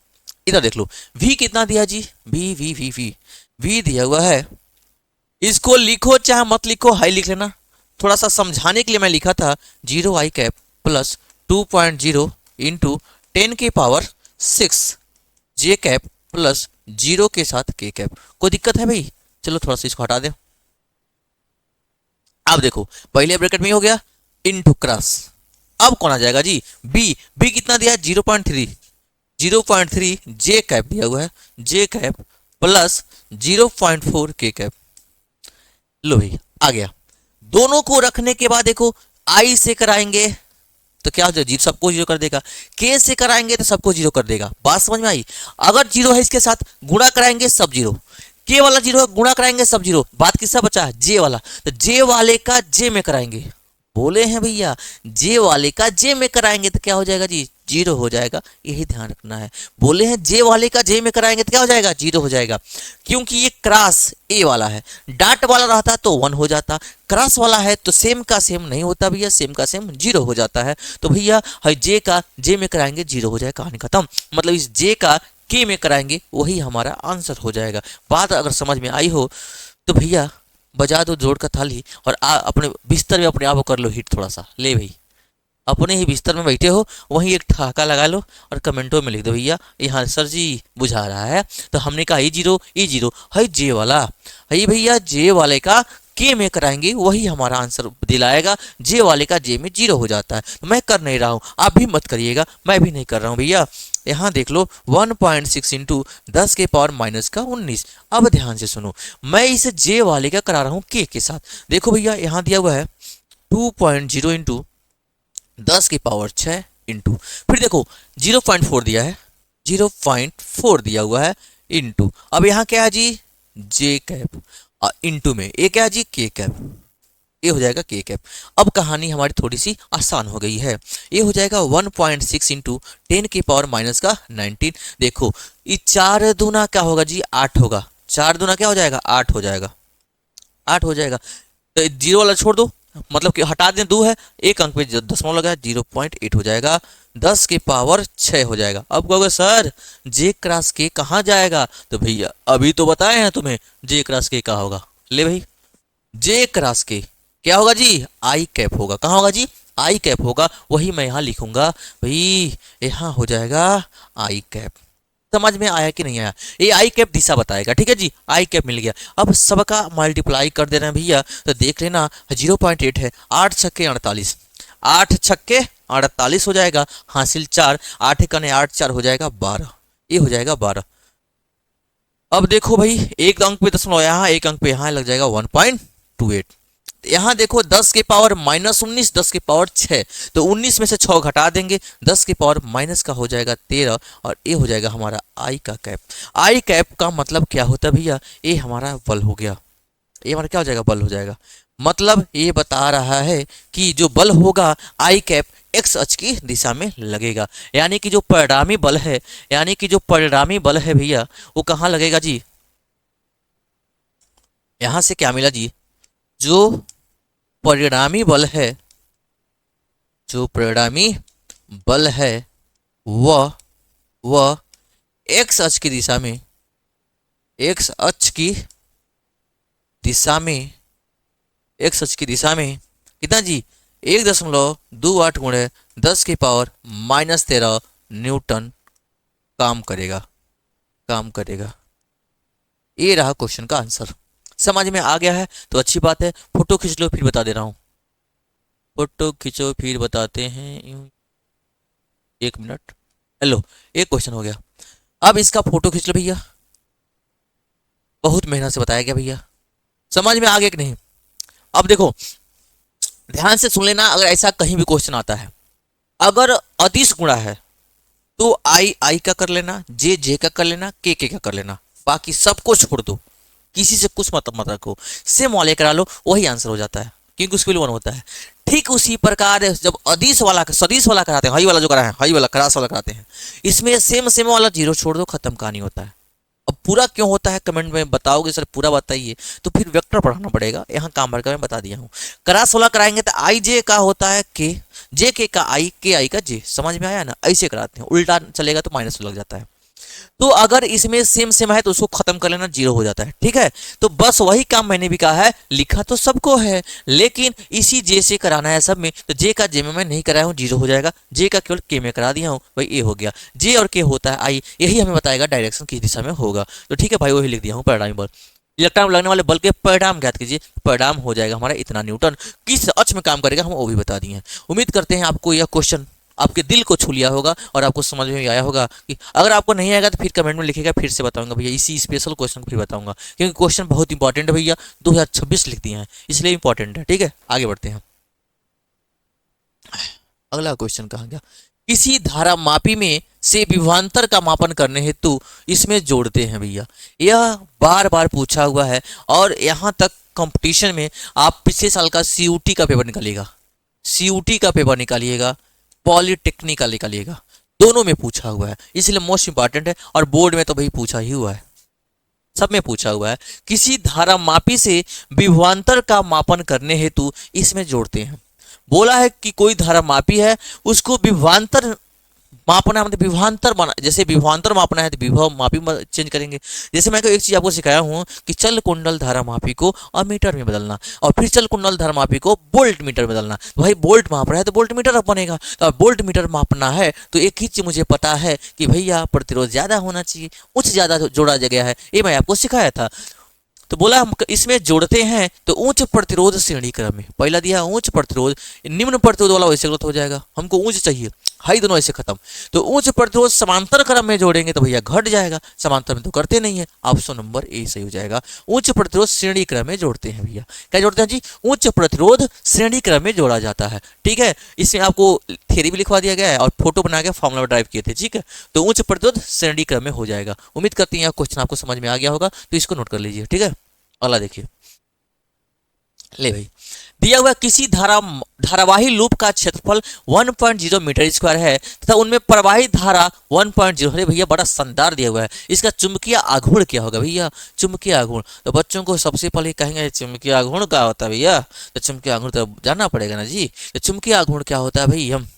Speaker 1: इधर देख लो, वी कितना दिया जी, V V V V V दिया हुआ है। इसको लिखो चाहे मत लिखो, हाई लिख लेना। थोड़ा सा समझाने के लिए मैं लिखा था 0 आई कैप प्लस 2.0 इंटू 10⁻6 जे कैप प्लस 0 के साथ के कैप। कोई दिक्कत है भाई, चलो थोड़ा सा इसको हटा दें। अब देखो, पहले ब्रैकेट में हो गया इंटू क्रॉस, अब कौन आ जाएगा जी, बी। बी कितना दिया, 0.3, 0.3 जे कैप दिया हुआ है, जे कैप प्लस 0.4 के कैप। लो भाई आ गया। दोनों को रखने के बाद देखो, आई से कराएंगे तो क्या हो जाएगा, सबको जीरो कर देगा। के से कराएंगे तो सबको जीरो कर देगा। बात समझ में आई। अगर जीरो है इसके साथ, गुणा कराएंगे सब जीरो, के वाला जीरो है, गुणा कराएंगे सब जीरो। बात किसका बचा है, जे वाला, तो जे वाले का जे में कराएंगे। बोले हैं भैया, जे वाले का जे में कराएंगे तो क्या हो जाएगा जी, जीरो हो जाएगा। यही ध्यान रखना है। बोले हैं जे वाले का जे में कराएंगे तो क्या हो जाएगा, जीरो हो जाएगा। क्योंकि ये क्रॉस ए वाला है, डाट वाला रहता तो 1 हो जाता, क्रॉस वाला है तो सेम का सेम नहीं होता भैया, सेम का सेम जीरो हो जाता है। तो भैया जे का जे में कराएंगे जीरो हो जाएगा, कहानी खत्म। मतलब इस जे का के में कराएंगे वही हमारा आंसर हो जाएगा। बात अगर समझ में आई हो तो भैया बजा दो जोड़ का थाली और अपने बिस्तर में अपने आप को कर लो हिट थोड़ा सा। ले भाई, अपने ही बिस्तर में बैठे हो, वहीं एक ठहाका लगा लो और कमेंटों में लिख दो भैया यहाँ सर जी बुझा रहा है। तो हमने कहा ई जीरो है, जे वाला है भैया, जे वाले का के में कराएंगे वही हमारा आंसर दिलाएगा। जे वाले का जे में जीरो हो जाता है। तो मैं कर नहीं रहा हूँ, आप भी मत करिएगा, मैं भी नहीं कर रहा हूँ भैया। यहाँ देख लो 1.6 इंटू 10 के पावर माइनस का 19। अब ध्यान से सुनो, मैं इस जे वाले का करा रहा हूँ के के साथ। देखो भैया यहाँ दिया हुआ है 2.0 इंटू 10 की पावर 6 इंटू, फिर देखो 0.4 दिया है, 0.4 दिया हुआ है इंटू, अब यहाँ क्या है जी जे कैप, इंटू में ये क्या है जी के कैप, ये हो जाएगा के कैप। अब कहानी हमारी थोड़ी सी आसान हो गई है, ये हो जाएगा 1.6 इंटू 10 की पावर माइनस का 19। देखो ये 4 दूना क्या होगा जी 8 होगा, 4 दूना क्या हो जाएगा 8 हो जाएगा, 8 हो जाएगा। तो जीरो वाला छोड़ दो, मतलब कि हटा दें 2 है, एक अंक पे दशमलव लगा 0.8 हो जाएगा, 10 की पावर 6 हो जाएगा। अब कहोगे सर जे क्रॉस के कहाँ जाएगा, तो भैया अभी तो बताए हैं तुम्हें जे क्रॉस के कहाँ होगा। ले भाई जे क्रॉस के क्या होगा जी आई कैप होगा, कहाँ होगा जी आई कैप होगा, वही मैं यहाँ लिखूंगा भाई, यहाँ हो जाएगा आई कैप। समझ में आया कि नहीं आया, ये आई कैप दिशा बताएगा, ठीक है जी आई कैप मिल गया। अब सबका मल्टीप्लाई कर दे रहे हैं भैया, तो देख लेना 0.8 है, 8 छक्के 48, 8 छक्के 48 हो जाएगा, हासिल 4, 8 कने 8 4 हो जाएगा 12, ये हो जाएगा 12। अब देखो भाई एक अंक पे दशमलव यहाँ, एक अंक पे यहाँ लग जाएगा 1.28। यहाँ देखो 10 के पावर माइनस 19, 10 के पावर 6, तो 19 में से 6 घटा देंगे, 10 के पावर माइनस का हो जाएगा 13, और ये हो जाएगा हमारा आई का कैप। आई कैप का मतलब क्या होता है भैया, ये हमारा बल हो गया, ये हमारा क्या हो जाएगा बल हो जाएगा। मतलब ये बता रहा है कि जो बल होगा आई कैप एक्स अक्ष की दिशा में लगेगा, यानी कि जो परिणामी बल है, यानी कि जो परिणामी बल है भैया वो कहाँ लगेगा जी, यहां से क्या मिला जी, जो परिणामी बल है, जो परिणामी बल है वह एक्स अक्ष की दिशा में, एक्स अक्ष की दिशा में, एक्स अक्ष की दिशा में कितना जी 1.28 गुणे 10 की पावर माइनस 13 न्यूटन काम करेगा, काम करेगा। ये रहा क्वेश्चन का आंसर। समझ में आ गया है तो अच्छी बात है, फोटो खींच लो फिर बता दे रहा हूँ, फोटो खींचो फिर बताते हैं, 1 मिनट। हेलो एक क्वेश्चन हो गया, अब इसका फोटो खींच लो भैया, बहुत मेहनत से बताया गया भैया, समझ में आ गया कि नहीं। अब देखो ध्यान से सुन लेना, अगर ऐसा कहीं भी क्वेश्चन आता है, अगर अदिश गुणा है तो आई आई का कर लेना, जे जे का कर लेना, के का कर लेना, बाकी सबको छोड़ दो, किसी से कुछ मतलब मत रखो, सेम वाले करा लो, वही आंसर हो जाता है, क्योंकि उसके लिए 1 होता है। ठीक उसी प्रकार जब अदिश वाला सदिश वाला कराते हैं, हाई वाला जो करा है, हाई वाला क्रॉस वाला कराते हैं, इसमें सेम सेम वाला 0 छोड़ दो, खत्म कहानी होता है। अब पूरा क्यों होता है कमेंट में बताओगे सर पूरा बताइए, तो फिर वेक्टर पढ़ाना पड़ेगा, यहाँ काम भर कर मैं बता दिया हूँ। क्रॉस वाला कराएंगे तो आई जे का होता है के, जे के का आई, के आई का जे, समझ में आया ना, ऐसे कराते हैं, उल्टा चलेगा तो माइनस लग जाता है। तो अगर इसमें सेम सेम है तो उसको खत्म कर लेना, 0 हो जाता है, ठीक है। तो बस वही काम मैंने भी कहा है, लिखा तो सबको है, लेकिन इसी जे से कराना है सब में, तो जे का जे में मैं नहीं कराया हूँ, 0 हो जाएगा, जे का केवल के में करा दिया हूँ, भाई ये हो गया। जे और के होता है आई, यही हमें बताएगा डायरेक्शन किस दिशा में होगा, तो ठीक है भाई वही लिख दिया हूँ परिणामी बल। इलेक्ट्रॉन लगने वाले बल के परिणाम ज्ञात कीजिए, परिणाम हो जाएगा हमारा इतना न्यूटन, किस अक्ष में काम करेगा हम वो भी बता दिए हैं। उम्मीद करते हैं आपको यह क्वेश्चन आपके दिल को छू लिया होगा और आपको समझ में आया होगा। कि अगर आपको नहीं आएगा तो फिर कमेंट में लिखिएगा, फिर से बताऊंगा भैया, इसी स्पेशल क्वेश्चन को फिर बताऊंगा, क्योंकि क्वेश्चन बहुत इंपॉर्टेंट है भैया, 2026 लिख दिए हैं इसलिए इंपॉर्टेंट है, ठीक है। आगे बढ़ते हैं, अगला क्वेश्चन कहा गया, किसी धारा मापी में से विभवांतर का मापन करने हेतु इसमें जोड़ते हैं भैया, यह बार बार पूछा हुआ है, और यहाँ तक कंपटीशन में आप पिछले साल का CUT का पेपर निकालिएगा, CUT का पेपर निकालिएगा, पॉलिटेक्निक का निकालिएगा, दोनों में पूछा हुआ है, इसलिए मोस्ट इंपॉर्टेंट है, और बोर्ड में तो भाई पूछा ही हुआ है, सब में पूछा हुआ है। किसी धारा मापी से विभवांतर का मापन करने हेतु इसमें जोड़ते हैं, बोला है कि कोई धारा मापी है उसको विभवांतर मापना है, मतलब विभवांतर बना, जैसे विभवांतर मापना है तो विभव मापी चेंज करेंगे। जैसे मैं एक चीज आपको सिखाया हूँ कि चल कुंडल धारा मापी को अमीटर में बदलना, और फिर चल कुंडल धारा मापी को वोल्ट मीटर में बदलना। भाई वोल्ट माप रहा है तो वोल्ट मीटर बनेगा, तो वोल्ट मीटर मापना है तो एक ही चीज मुझे पता है कि भैया प्रतिरोध ज्यादा होना चाहिए, उच्च ज्यादा जोड़ा गया है, ये मैं आपको सिखाया था। तो बोला हम इसमें जोड़ते हैं तो उच्च प्रतिरोध श्रेणी क्रम में, पहला दिया उच्च प्रतिरोध, निम्न प्रतिरोध वाला वैसे गलत हो जाएगा, हमको उच्च चाहिए, हाई दोनों ऐसे खत्म। तो उच्च प्रतिरोध समांतर क्रम में जोड़ेंगे तो भैया घट जाएगा, समांतर में तो करते नहीं है। ऑप्शन नंबर ए सही हो जाएगा। उच्च प्रतिरोध श्रेणी क्रम में जोड़ते हैं भैया, क्या जोड़ते हैं जी? उच्च प्रतिरोध श्रेणी क्रम में जोड़ा जाता है। ठीक है, इसमें आपको थ्योरी भी लिखवा दिया गया है और फोटो बना के फॉर्मूला ड्राइव किए थे। ठीक है, तो उच्च प्रतिरोध श्रेणी क्रम में हो जाएगा। उम्मीद करती हैं क्वेश्चन आपको समझ में आ गया होगा, तो इसको नोट कर लीजिए। ठीक है, अगला देखिए, ले भाई, दिया हुआ किसी धारावाही लूप का क्षेत्रफल 1.0 मीटर स्क्वायर है तथा उनमें प्रवाहित धारा 1.0। अरे भैया बड़ा शानदार दिया हुआ है। इसका चुंबकीय आघूर्ण क्या होगा भैया? चुंबकीय आघूर्ण तो बच्चों को सबसे पहले कहेंगे चुंबकीय आघूर्ण क्या होता है भैया? तो चुंबकीय आघूर्ण तो जानना पड़ेगा ना जी। तो चुंबकीय आघूर्ण क्या होता है भाई? हम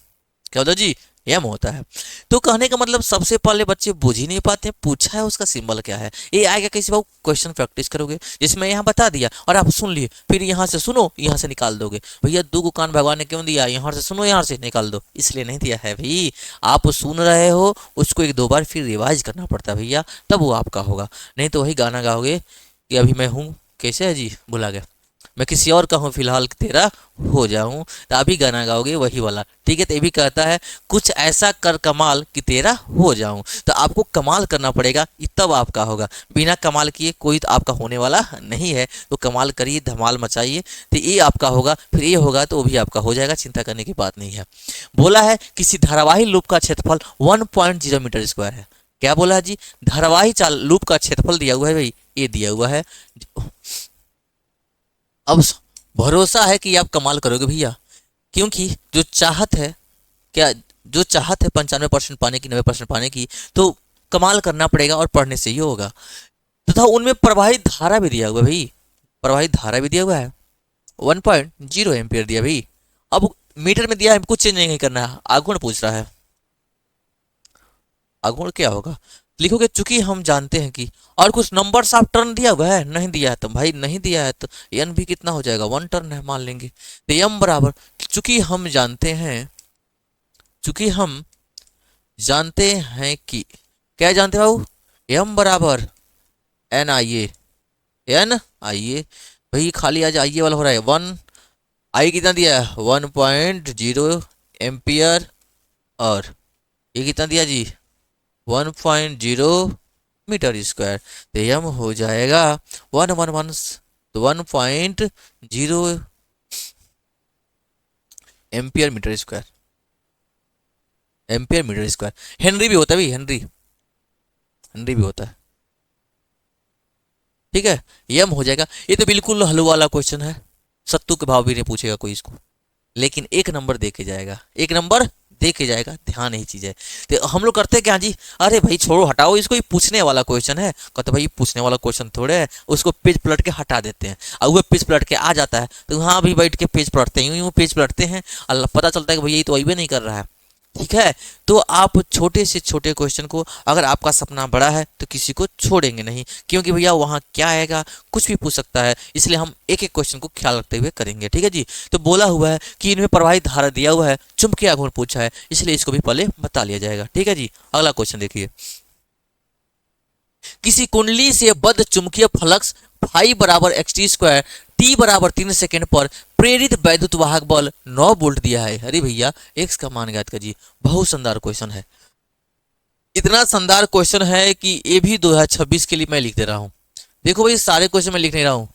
Speaker 1: क्या होता है जी? एम होता है। तो कहने का मतलब सबसे पहले बच्चे बुझ ही नहीं पाते, पूछा है उसका सिंबल क्या है। ये आएगा कैसे भाव? क्वेश्चन प्रैक्टिस करोगे, जिसमें यहाँ बता दिया और आप सुन लिए, फिर यहाँ से सुनो, यहाँ से निकाल दोगे। भैया दो को कान भगवान ने क्यों दिया? यहाँ से सुनो, यहाँ से निकाल दो, इसलिए नहीं दिया है भाई। आप सुन रहे हो, उसको एक दो बार फिर रिवाइज करना पड़ता है भैया, तब वो आपका होगा। नहीं तो वही गाना गाओगे कि अभी मैं हूँ, कैसे है जी, भुला गया, मैं किसी और का हूँ फिलहाल तेरा हो जाऊं, तो अभी गाना गाओगे वही वाला। ठीक है, तो ये भी कहता है कुछ ऐसा कर कमाल कि तेरा हो जाऊं। तो आपको कमाल करना पड़ेगा, तब आपका होगा। बिना कमाल किए कोई तो आपका होने वाला नहीं है। तो कमाल करिए, धमाल मचाइए, तो ये आपका होगा। फिर ये होगा तो वो भी आपका हो जाएगा, चिंता करने की बात नहीं है। बोला है किसी धारावाही लूप का क्षेत्रफल 1.0 मीटर स्क्वायर है। क्या बोला है जी? धारावाही लूप का क्षेत्रफल दिया हुआ है भाई, ये दिया हुआ है। अब भरोसा है कि आप कमाल करोगे भैया, क्योंकि जो चाहत है, क्या जो चाहत है 95% पाने की, 90% पाने की, तो कमाल करना पड़ेगा और पढ़ने से ही होगा। तथा उनमें प्रवाहित धारा भी दिया हुआ है भाई, प्रवाहित धारा भी दिया हुआ है 1.0 एम्पियर दिया भाई। अब मीटर में दिया है, कुछ चेंज नहीं करना है। आघूर्ण पूछ रहा है, आघूर्ण क्या होगा? लिखोगे चूंकि हम जानते हैं कि, और कुछ नंबर ऑफ टर्न दिया हुआ है? नहीं दिया है तो भाई नहीं दिया है तो एन भी कितना हो जाएगा? 1 टर्न है मान लेंगे। तो एम बराबर, चूंकि हम जानते हैं, चूंकि हम जानते हैं कि, क्या जानते हो? एम बराबर एन आई ए, एन आई ए भाई, खाली आज आई ए वाला हो रहा है। 1 आई कितना दिया है? 1.0 एम्पियर, और ये कितना दिया जी? 1.0 मीटर स्क्वायर। तो यम हो जाएगा 1.0 ampere metre square, ampere metre square. Henry भी होता है भाई, हेनरी, हेनरी भी होता है। ठीक है, यम हो जाएगा। ये तो बिल्कुल हलवा वाला क्वेश्चन है, सत्तू के भाव भी नहीं पूछेगा कोई इसको, लेकिन एक नंबर दे के जाएगा, एक नंबर दे के जाएगा। ध्यान यही चीज है। तो हम लोग करते हैं क्या जी? अरे भाई छोड़ो, हटाओ इसको, ये पूछने वाला क्वेश्चन है। कहते भाई पूछने वाला क्वेश्चन थोड़े है, उसको पेज पलट के हटा देते हैं। और वो पेज पलट के आ जाता है तो हाँ भी बैठ के पेज पलटते हैं, यूं पेज पलटते हैं, अल्लाह पता चलता है कि भैया ये तो अभी नहीं कर रहा है। ठीक है, तो आप छोटे से छोटे क्वेश्चन को, अगर आपका सपना बड़ा है तो किसी को छोड़ेंगे नहीं, क्योंकि भैया वहाँ क्या आएगा, कुछ भी पूछ सकता है, इसलिए हम एक एक क्वेश्चन को ख्याल रखते हुए करेंगे। ठीक है जी। तो बोला हुआ है कि इनमें प्रवाहित धारा दिया हुआ है, चुंबकीय आघूर्ण पूछा है, इसलिए इसको भी पहले बता लिया जाएगा। ठीक है जी। अगला क्वेश्चन देखिए, किसी कुंडली से बद्ध चुंबकीय फ्लक्स फाई बराबर xt स्क्वायर t बराबर 3 सेकेंड पर प्रेरित वैद्युत वाहक बल 9 वोल्ट दिया है। अरे भैया x का मान ज्ञात कीजिए। बहुत शानदार क्वेश्चन है, इतना शानदार क्वेश्चन है कि ये भी 2026 के लिए मैं लिख दे रहा हूँ। देखो भाई सारे क्वेश्चन मैं लिख नहीं रहा हूँ,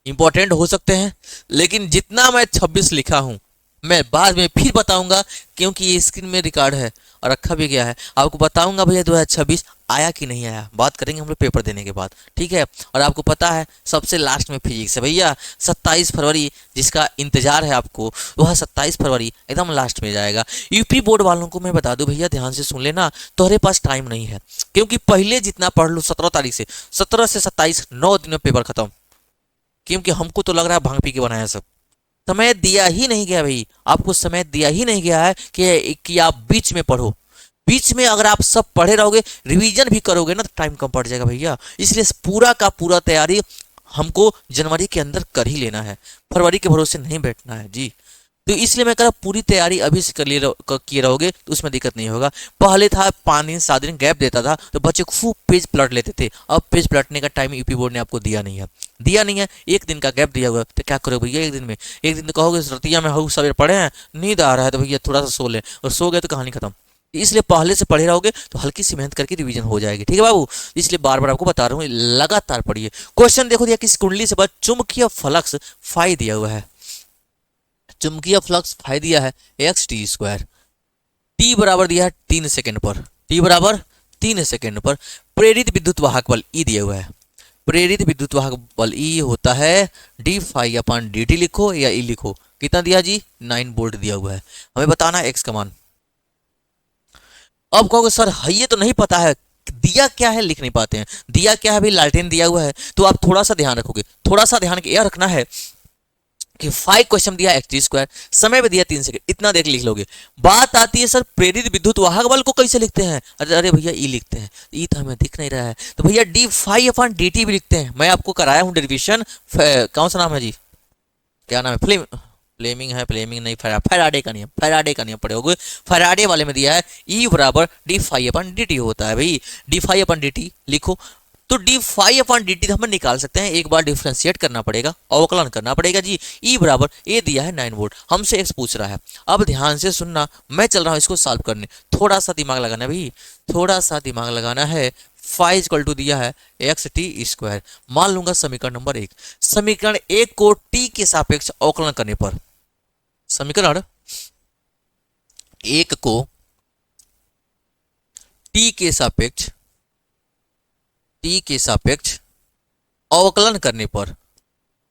Speaker 1: इंपॉर्टेंट हो सकते हैं, लेकिन जितना मैं 26 लिखा हूँ मैं बाद में फिर बताऊंगा, क्योंकि ये स्क्रीन में रिकॉर्ड है और रखा भी गया है। आपको बताऊंगा भैया 2026 आया कि नहीं आया, बात करेंगे हम लोग पेपर देने के बाद। ठीक है, और आपको पता है सबसे लास्ट में फिजिक्स है भैया, 27 फरवरी जिसका इंतजार है आपको, वह 27 फरवरी एकदम लास्ट में जाएगा। यूपी बोर्ड वालों को मैं बता दूं भैया, ध्यान से सुन लेना, तुम्हारे पास टाइम नहीं है, क्योंकि पहले जितना पढ़ लो 17 तारीख से, 17 से 27 9 दिन में पेपर खत्म। क्योंकि हमको तो लग रहा है भांग पी के बनाया सब, समय दिया ही नहीं गया भाई, आपको समय दिया ही नहीं गया है कि आप बीच में पढ़ो। बीच में अगर आप सब पढ़े रहोगे, रिवीजन भी करोगे ना, तो टाइम कम पड़ जाएगा भैया। इसलिए पूरा का पूरा तैयारी हमको जनवरी के अंदर कर ही लेना है, फरवरी के भरोसे नहीं बैठना है जी। तो इसलिए मैं कह रहा पूरी तैयारी अभी से कर लिए किए रहोगे तो उसमें दिक्कत नहीं होगा। पहले था 5 दिन 7 दिन गैप देता था तो बच्चे खूब पेज पलट लेते थे, अब पेज पलटने का टाइम यूपी बोर्ड ने आपको दिया नहीं है, दिया नहीं है। एक दिन का गैप दिया हुआ है, तो क्या करोगे भैया एक दिन में? एक दिन तो कहोगे रतिया में हो सवेरे पढ़े हैं, नींद आ रहा है तो भैया थोड़ा सा सो ले, और सो गए तो कहानी खत्म। इसलिए पहले से पढ़े रहोगे तो हल्की सी मेहनत करके रिवीजन हो जाएगी, ठीक है बाबू। इसलिए बार बार आपको बता रहा हूँ लगातार पढ़िए। क्वेश्चन देखो दिया, किसी कुंडली से बस चुंबकीय फ्लक्स फाई दिया हुआ है, चुंबकीय फ्लक्स फाई दिया है एक्स टी स्क्वायर, टी बराबर दिया है 3 सेकंड पर, टी बराबर 3 सेकंड पर। प्रेरित विद्युत वाहक बल ई दिया हुआ है, प्रेरित विद्युत वाहक बल ई होता है D phi upon D T, लिखो या ई लिखो। कितना दिया जी? 9 वोल्ट दिया हुआ है, हमें बताना है एक्स का मान। अब कहोगे सर ये तो नहीं पता है, दिया क्या है लिख नहीं पाते हैं, दिया क्या है भाई? लालटेन दिया हुआ है। तो आप थोड़ा सा ध्यान रखोगे, थोड़ा सा ध्यान यह रखना है कि 5 क्वेश्चन दिया एक्स टी स्क्वायर, समय भी दिया 3 सेकंड, इतना देख लिख लोगे। बात आती है सर प्रेरित विद्युत वाहक बल को कैसे लिखते हैं? अरे अरे भैया ई लिखते हैं, ई तो हमें दिख नहीं रहा है, तो भैया D phi upon D T भी लिखते हैं। मैं आपको कराया हूं डेरिवेशन, कौन सा नाम है जी, क्या नाम है? फ्लेमिंग है, फ्लेमिंग नहीं, फैराडे का नियम, फैराडे का नियम पढ़े होगे। फैराडे वाले में दिया है ई बराबर D phi upon D T होता है भाई, D phi upon D T लिखो। तो D phi upon D T हम निकाल सकते हैं, एक बार डिफ्रेंशिएट करना पड़ेगा, अवकलन करना पड़ेगा जी। ई बराबर ए दिया है 9 वोल्ट, हमसे एक्स पूछ रहा है। अब ध्यान से सुनना, मैं चल रहा हूं इसको सॉल्व करने, थोड़ा सा दिमाग लगाना भाई, थोड़ा सा दिमाग लगाना है। फाइव इक्वल टू दिया है एक्स टी स्क्वायर, मान लूंगा समीकरण नंबर 1, समीकरण 1 को टी के सापेक्ष अवकलन करने पर, समीकरण 1 को टी के सापेक्ष, टी के सापेक्ष अवकलन करने पर,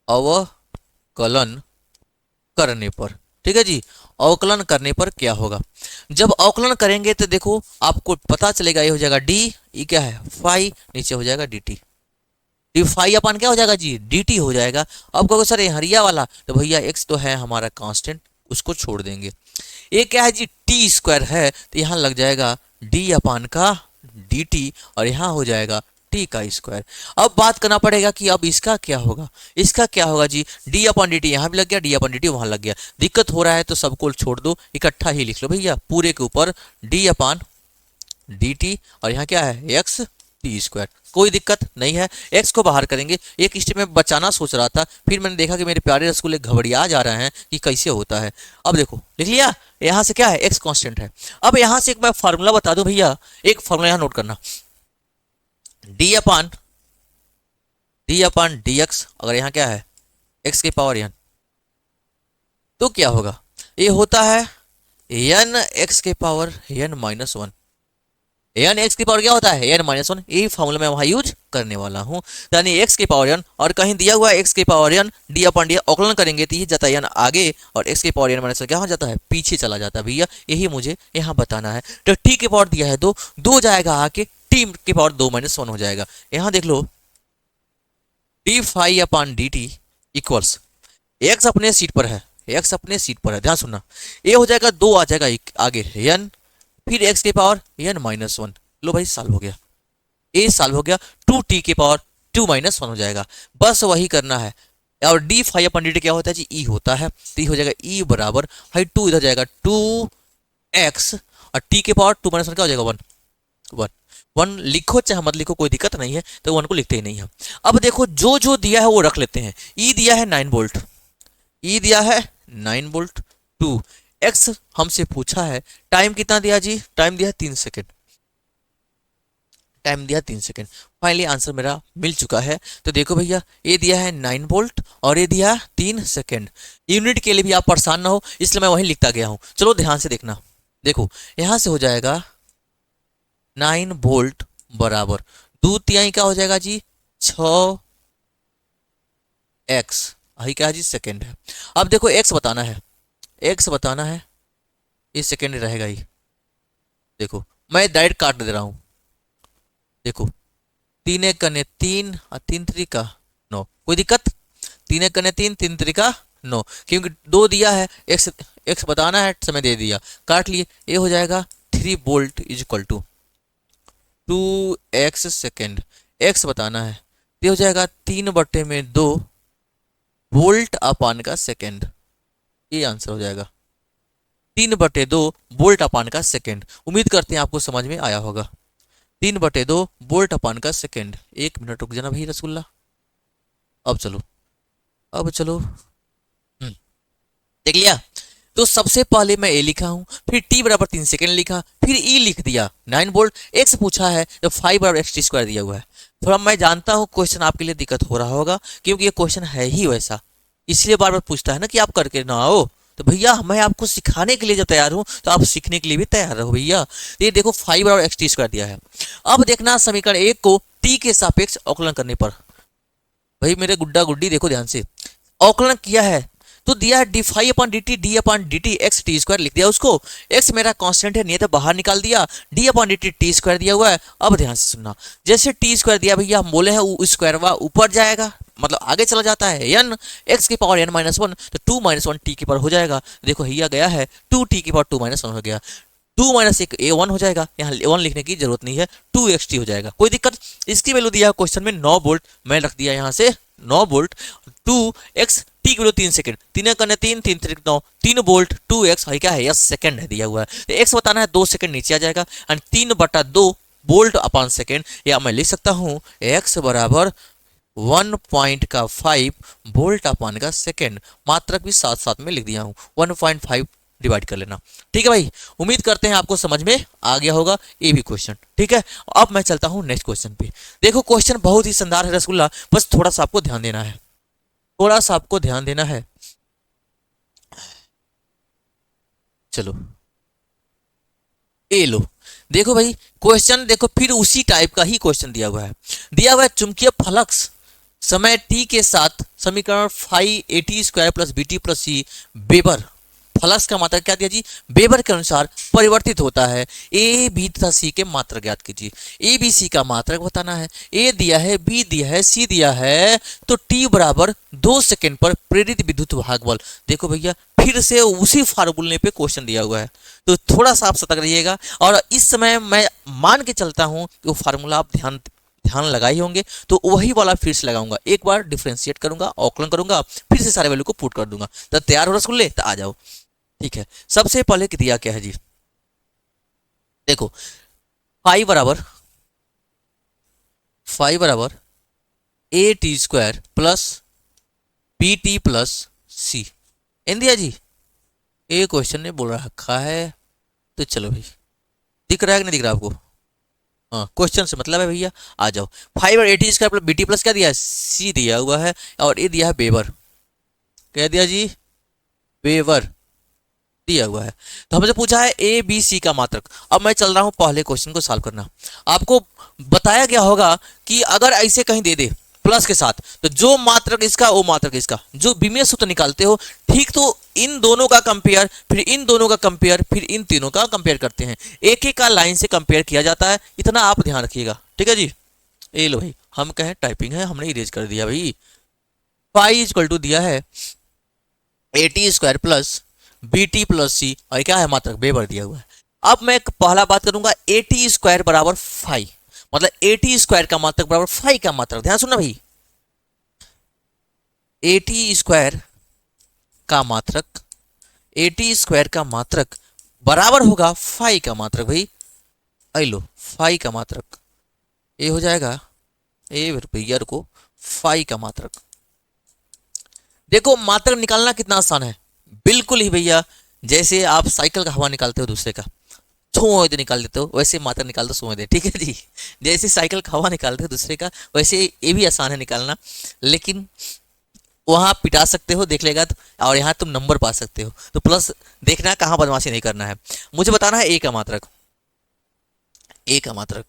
Speaker 1: अवकलन करने पर, ठीक है जी। अवकलन करने पर क्या होगा? जब अवकलन करेंगे तो देखो आपको पता चलेगा, ये हो जाएगा डी, ये क्या है फाई, नीचे हो जाएगा डी टी, डी फाई अपन क्या हो जाएगा जी? डी टी हो जाएगा। अब कहोगे सर ये हरिया वाला, तो भैया एक्स तो है हमारा कांस्टेंट, उसको छोड़ देंगे। ये क्या है जी? टी स्क्वायर है, तो यहाँ लग जाएगा डी अपान का डी टी, और यहाँ हो जाएगा टी का स्क्वायर। अब बात करना पड़ेगा कि अब इसका क्या होगा, इसका क्या होगा जी? डी अपॉन डी टी यहाँ भी लग गया, डी अपॉन डी टी वहां लग गया, दिक्कत हो रहा है तो सबको छोड़ दो, इकट्ठा ही लिख लो भैया, पूरे के ऊपर डी अपॉन डी टी, और यहाँ क्या है एक्स टी स्क्वायर, कोई दिक्कत नहीं है। एक्स को बाहर करेंगे, एक स्टेप में बचाना सोच रहा था, फिर मैंने देखा कि मेरे प्यारे रसगुल्ले घबरिया जा रहे हैं कि कैसे होता है। अब देखो लिख लिया, यहाँ से क्या है एक्स कांस्टेंट है। अब यहाँ से एक मैं फार्मूला बता दूं भैया, एक फार्मूला यहाँ नोट करना, डी अपॉन डी एक्स, अगर यहाँ क्या है एक्स की पावर एन, तो क्या होगा? ये होता है एन एक्स के power N minus one, N X की पावर क्या होता है एन माइनस वन, यही फॉर्मूला मैं वहां यूज करने वाला हूं। यानी एक्स की पावर एन, और कहीं दिया हुआ है एक्स की power N, D upon D अवकलन करेंगे तो ये जाता है एन आगे, और एक्स की पावर एन माइनस क्या हो जाता है पीछे चला जाता है भैया, यही मुझे यहाँ बताना है। तो टी की पावर दिया है दो, दो जाएगा आके टी की पावर 2 माइनस 1 हो जाएगा। यहाँ देख लो D phi upon D T equals, X अपने सीट पर है, एक्स अपने सीट पर है, ध्यान सुनना, ये हो जाएगा 2 आ जाएगा आगे एन, फिर एक्स की पावर एन माइनस 1, लो भाई सॉल्व हो गया, ए सॉल्व हो गया, 2t की पावर 2 माइनस 1 हो जाएगा, बस वही करना है। और D phi upon D T क्या होता है जी? ई होता है, तो हो जाएगा ई बराबर हाई 2 इधर जाएगा 2x, और टी के पावर 2 माइनस 1 क्या हो जाएगा 1, 1 लिखो चाहे मत लिखो कोई दिक्कत नहीं है, तो 1 को लिखते ही नहीं है। अब देखो जो जो दिया है वो रख लेते हैं। ई दिया है 9 वोल्ट, ई दिया है 9 वोल्ट, 2 एक्स हमसे पूछा है, टाइम कितना दिया जी? टाइम दिया 3 सेकेंड, टाइम दिया 3 सेकेंड। फाइनली आंसर मेरा मिल चुका है। तो देखो भैया ये दिया है 9 वोल्ट और ये दिया 3 सेकेंड। यूनिट के लिए भी आप परेशान ना हो इसलिए मैं वहीं लिखता गया हूं। चलो ध्यान से देखना, देखो यहां से हो जाएगा 9 वोल्ट बराबर 2/3 क्या हो जाएगा जी? 6x, यही क्या है जी? सेकेंड है। अब देखो x बताना है, x बताना है, ये सेकेंड रहेगा ही। देखो मैं डायरेक्ट काट दे रहा हूं, देखो 3 एक कने 3 और 3 3 9, कोई दिक्कत? 3 एक कने 3 3 3 9, क्योंकि 2 दिया है, x बताना है, समय दे दिया, काट लिए। ये हो जाएगा 3 volt is equal to 2x second, x बताना है, ये हो जाएगा 3/2 वोल्ट अपान का सेकेंड। ये आंसर हो जाएगा 3/2 वोल्ट अपान का सेकेंड। उम्मीद करते हैं आपको समझ में आया होगा। 3/2 वोल्ट अपान का सेकेंड। 1 मिनट रुक जाना भाई रसगुल्ला। अब चलो, अब चलो। देख लिया। तो सबसे पहले मैं ए लिखा हूं, फिर टी बराबर 3 सेकेंड लिखा, फिर ई लिख दिया 9 वोल्ट। एक्स पूछा है तो 5 बराबर एक्स टी स्क्वायर दिया हुआ है। थोड़ा मैं जानता हूं क्वेश्चन आपके लिए दिक्कत हो रहा होगा, क्योंकि ये क्वेश्चन है ही वैसा, इसलिए बार बार पूछता है ना कि आप करके ना आओ। तो भैया मैं आपको सिखाने के लिए जब तैयार हूं तो आप सीखने के लिए भी तैयार रहो भैया। तो ये देखो 5 बराबर एक्स टी स्क्वायर दिया है। अब देखना समीकरण 1 को टी के सापेक्ष अवकलन करने पर। भाई मेरे गुड्डा गुड्डी देखो ध्यान से, अवकलन किया है तो दिया है D phi upon D T, D upon D T X T square लिख दिया उसको। एक्स मेरा कांस्टेंट है, नहीं तो बाहर निकाल दिया। D upon D T T square दिया हुआ है। अब ध्यान से सुनना, जैसे टी स्क्वायर दिया भैया हम बोले हैं स्क्वायर वा ऊपर जाएगा, मतलब आगे चला जाता है। एन एक्स की पावर n-1 तो 2-1 टी की पावर हो जाएगा। देखो भैया गया है 2 टी की पावर 2-1 हो गया। 2 माइनस 1 a1 हो जाएगा, यहाँ 1 लिखने की जरूरत नहीं है, 2xt हो जाएगा। कोई दिक्कत? इसकी वैल्यू दिया है क्वेश्चन में 9 वोल्ट, मैं रख दिया यहाँ से 9 वोल्ट। 2x टी की वैल्यू 3 सेकंड, 3 करने 3 3 3 9 3 वोल्ट 2x है क्या है, यस सेकंड है दिया हुआ है। तो x बताना है 2 सेकंड नीचे आ जाएगा एंड 3/2 वोल्ट अपॉन सेकंड, या मैं लिख सकता हूँ x बराबर 1.5 वोल्ट अपॉन का सेकंड। मात्रक भी साथ साथ में लिख दिया हूँ, 1.5 डिवाइड कर लेना। ठीक है भाई, उम्मीद करते हैं आपको समझ में आ गया होगा ये भी क्वेश्चन। ठीक है, अब मैं चलता हूं नेक्स्ट क्वेश्चन पे। देखो क्वेश्चन बहुत ही शानदार है रसगुल्ला, बस थोड़ा सा आपको ध्यान देना है, थोड़ा सा आपको ध्यान देना है। चलो ए लो, देखो भाई क्वेश्चन देखो, फिर उसी टाइप का ही क्वेश्चन दिया हुआ है। दिया हुआ है चुंबकीय फ्लक्स समय t के साथ समीकरण phi A T square plus B T plus C weber. Flux का मात्रक क्या दिया जी, वेबर के अनुसार परिवर्तित होता है। ए बी तथा सी के मात्रक ज्ञात कीजिए। ए बी सी का मात्रक बताना है। ए दिया है, बी दिया है, सी दिया है, तो टी बराबर 2 सेकंड पर प्रेरित विद्युत भागबल। देखो भैया फिर से उसी फार्मूले पे क्वेश्चन दिया हुआ है, तो थोड़ा सा आप सतर्क रहिएगा। और इस समय मैं मान के चलता हूं कि वो फार्मूला आप ध्यान लगाए होंगे, तो वही वाला फिर से लगाऊंगा, एक बार डिफरेंशिएट करूंगा, अवकलन करूंगा, फिर से सारे वैल्यू को पुट कर दूंगा। तो तैयार हो रसगुल्ले, तो आ जाओ। ठीक है, सबसे पहले दिया क्या है जी, देखो फाई बराबर A T square plus B T plus C इन दिया जी। ये क्वेश्चन ने बोल रखा है, तो चलो भाई दिख रहा है कि नहीं दिख रहा आपको? हाँ, क्वेश्चन से मतलब है भैया, आ जाओ। 5 और 80 स्क्वायर प्लस बीटी प्लस क्या दिया है, सी दिया हुआ है, और ये दिया है वेबर। क्या दिया जी, वेबर दिया हुआ है। तो हमसे पूछा है ए बी सी का मात्रक। अब मैं चल रहा हूं पहले क्वेश्चन को सॉल्व करना। आपको बताया गया होगा कि अगर ऐसे कहीं दे दे प्लस के साथ, तो जो मात्रक इसका वो मात्रक इसका, जो विमेय सूत्र निकालते हो ठीक, तो इन दोनों का कंपेयर, फिर इन दोनों का कंपेयर, फिर इन तीनों का कंपेयर करते हैं। एक एक का लाइन से कंपेयर किया जाता है, इतना आप ध्यान रखिएगा। ठीक है जी, ये लो भाई, हम कहें टाइपिंग है, हमने इरेज कर दिया भाई। फाई इक्वल टू दिया है A T square plus B T plus C, और क्या है मात्रक वेबर दिया हुआ है। अब मैं पहला बात करूंगा, ए टी स्क्वायर बराबर फाई, मतलब ए टी स्क्वायर का मात्रक बराबर फाई का मात्रक। ध्यान सुनना भाई, ए टी स्क्वायर का मात्रक, ए टी स्क्वायर का मात्रक बराबर होगा फाई का मात्रक। भाई आई लो, फाई का मात्रक ये हो जाएगा, ए भैया को फाई का मात्रक। देखो मात्रक निकालना कितना आसान है, बिल्कुल ही भैया जैसे आप साइकिल का हवा निकालते हो दूसरे का, छो दे निकाल देते हो, वैसे मात्रक निकाल दो सो दे। ठीक है जी, जैसे साइकिल का हवा निकालते हो दूसरे का, वैसे ये भी आसान है निकालना, लेकिन वहां पिटा सकते हो देख लेगा तो, और यहाँ तुम नंबर पा सकते हो। तो प्लस देखना कहाँ बदमाशी नहीं करना है। मुझे बताना है ए का मात्रक, ए का मात्रक,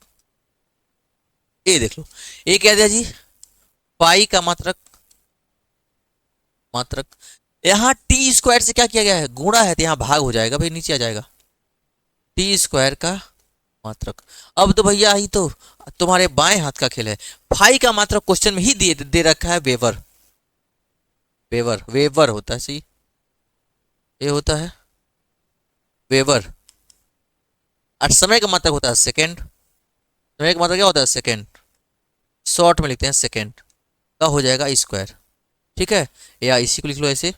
Speaker 1: ए देख लो, ए क्या दिया जी, पाई का मात्रक, मात्रक यहाँ टी स्क्वायर से क्या किया गया है, गुणा है, तो यहाँ भाग हो जाएगा भाई, नीचे आ जाएगा टी स्क्वायर का मात्रक। अब तो भैया ही तो तुम्हारे बाएं हाथ का खेल है। फाई का मात्रक क्वेश्चन में ही दे रखा है वेबर, वेबर वेबर होता है, सही ये होता है वेबर। और समय का मात्रक होता है सेकेंड, समय का मात्रक क्या होता है सेकेंड, शॉर्ट में लिखते हैं सेकेंड का हो जाएगा स्क्वायर। ठीक है, या इसी को लिख लो ऐसे,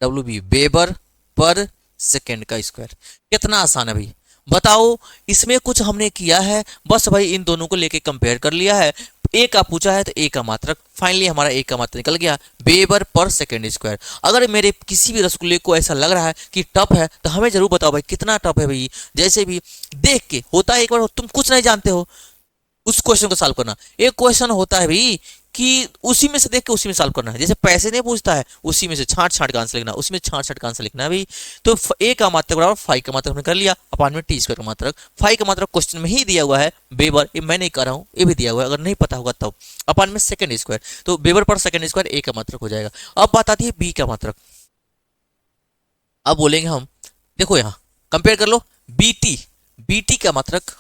Speaker 1: डब्ल्यू बी वेबर पर सेकेंड का स्क्वायर। कितना आसान है भाई, बताओ। इसमें कुछ हमने किया है, बस भाई इन दोनों को लेके कंपेयर कर लिया है। ए का पूछा है तो ए का मात्रक, फाइनली हमारा ए का मात्रक निकल गया, वेबर पर सेकेंड स्क्वायर। अगर मेरे किसी भी रसगुल्ले को ऐसा लग रहा है कि टफ है तो हमें जरूर बताओ भाई कितना टफ है भाई। जैसे भी देख के होता है, एक बार तुम कुछ नहीं जानते हो उस क्वेश्चन को सॉल्व करना। एक क्वेश्चन होता है भाई कि उसी में से देख के उसी में सॉल्व करना है। जैसे पैसे नहीं पूछता है, उसी में से छांट छांट का आंसर लिखना, उसी में छांट छांट का आंसर लिखना है भाई। तो ए का मात्रक बराबर फाइव का मात्रक हमने कर लिया, अपान में टी स्क्वायर का मात्रक। फाइव का मात्रक क्वेश्चन में ही दिया हुआ है, वेबर, ये मैं नहीं कर रहा हूँ, ये भी दिया हुआ है, अगर नहीं पता होगा तब। अपान में सेकंड स्क्वायर, तो वेबर पर सेकंड स्क्वायर ए का मात्रक हो जाएगा। अब बात आती है बी का मात्रक। अब बोलेंगे हम, देखो यहाँ कंपेयर कर लो, बीटी, बीटी का मात्रक,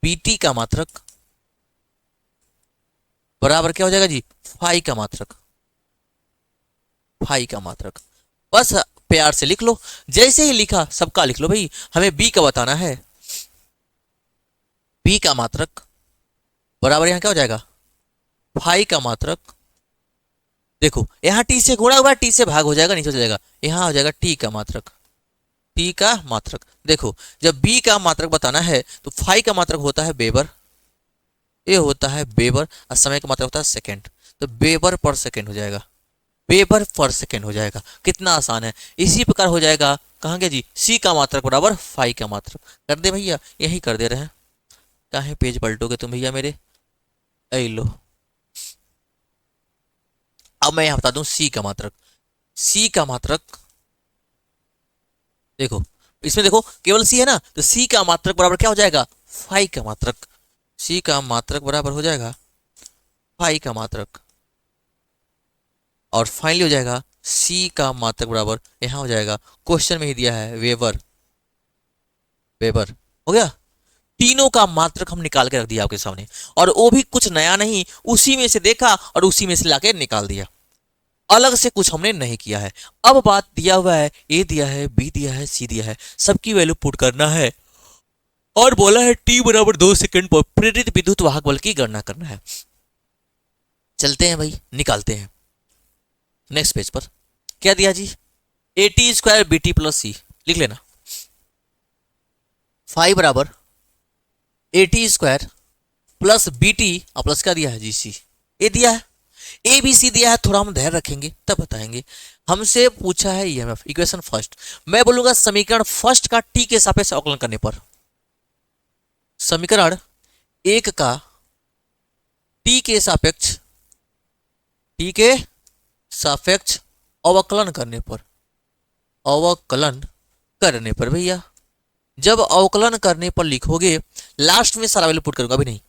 Speaker 1: बीटी का मात्रक बराबर क्या हो जाएगा जी, फाई का मात्रक, फाई का मात्रक। बस प्यार से लिख लो, जैसे ही लिखा सबका लिख लो भाई। हमें बी का बताना है, बी का मात्रक बराबर यहां क्या हो जाएगा, फाई का मात्रक। देखो यहां टी से गुणा हुआ, टी से भाग हो जाएगा, नीचे हो जाएगा, यहां हो जाएगा टी का मात्रक, टी का मात्रक। देखो जब बी का मात्रक बताना है तो फाई का मात्रक होता है वेबर, ये होता है वेबर, और समय का मात्रक होता है सेकेंड, तो वेबर पर सेकेंड हो जाएगा, वेबर पर सेकेंड हो जाएगा। कितना आसान है। इसी प्रकार हो जाएगा, कहाँ गया जी, सी का मात्रक बराबर फाई का मात्रक। कर दे भैया, यही कर दे रहे हैं, कहाँ पेज पलटोगे तुम भैया मेरे, ऐ लो। अब मैं यहाँ बता दूं सी का मात्रक, सी का मात्रक देखो, इसमें देखो केवल सी है ना, तो सी का मात्रक बराबर क्या हो जाएगा, फाई का मात्रक। सी का मात्रक बराबर हो जाएगा फाई का मात्रक, और फाइनली हो जाएगा सी का मात्रक बराबर यहां हो जाएगा, क्वेश्चन में ही दिया है वेबर, वेबर हो गया। तीनों का मात्रक हम निकाल के रख दिया आपके सामने, और वो भी कुछ नया नहीं, उसी में से देखा और उसी में से लाके निकाल दिया, अलग से कुछ हमने नहीं किया है। अब बात दिया हुआ है, ए दिया है, बी दिया है, सी दिया है, सबकी वैल्यू पुट करना है, और बोला है टी बराबर 2 सेकंड पर प्रेरित विद्युत वाहक बल की गणना करना है। चलते हैं भाई, निकालते हैं। नेक्स्ट पेज पर क्या दिया जी, A T square B T plus C, लिख लेना। फाइव बराबर A T square plus B T, और प्लस क्या दिया है जी, सी। ए दिया है, ए बी सी दिया है, थोड़ा हम ध्यान रखेंगे तब बताएंगे। हमसे पूछा है ईएमएफ, इक्वेशन फर्स्ट। मैं बोलूंगा समीकरण फर्स्ट का टी के सापेक्ष अवकलन करने पर, समीकरण एक का टी के सापेक्ष, टी के सापेक्ष अवकलन करने पर, अवकलन करने पर भैया, जब अवकलन करने पर लिखोगे, लास्ट में सारा वैल्यू पुट करूंगा, अभी नहीं।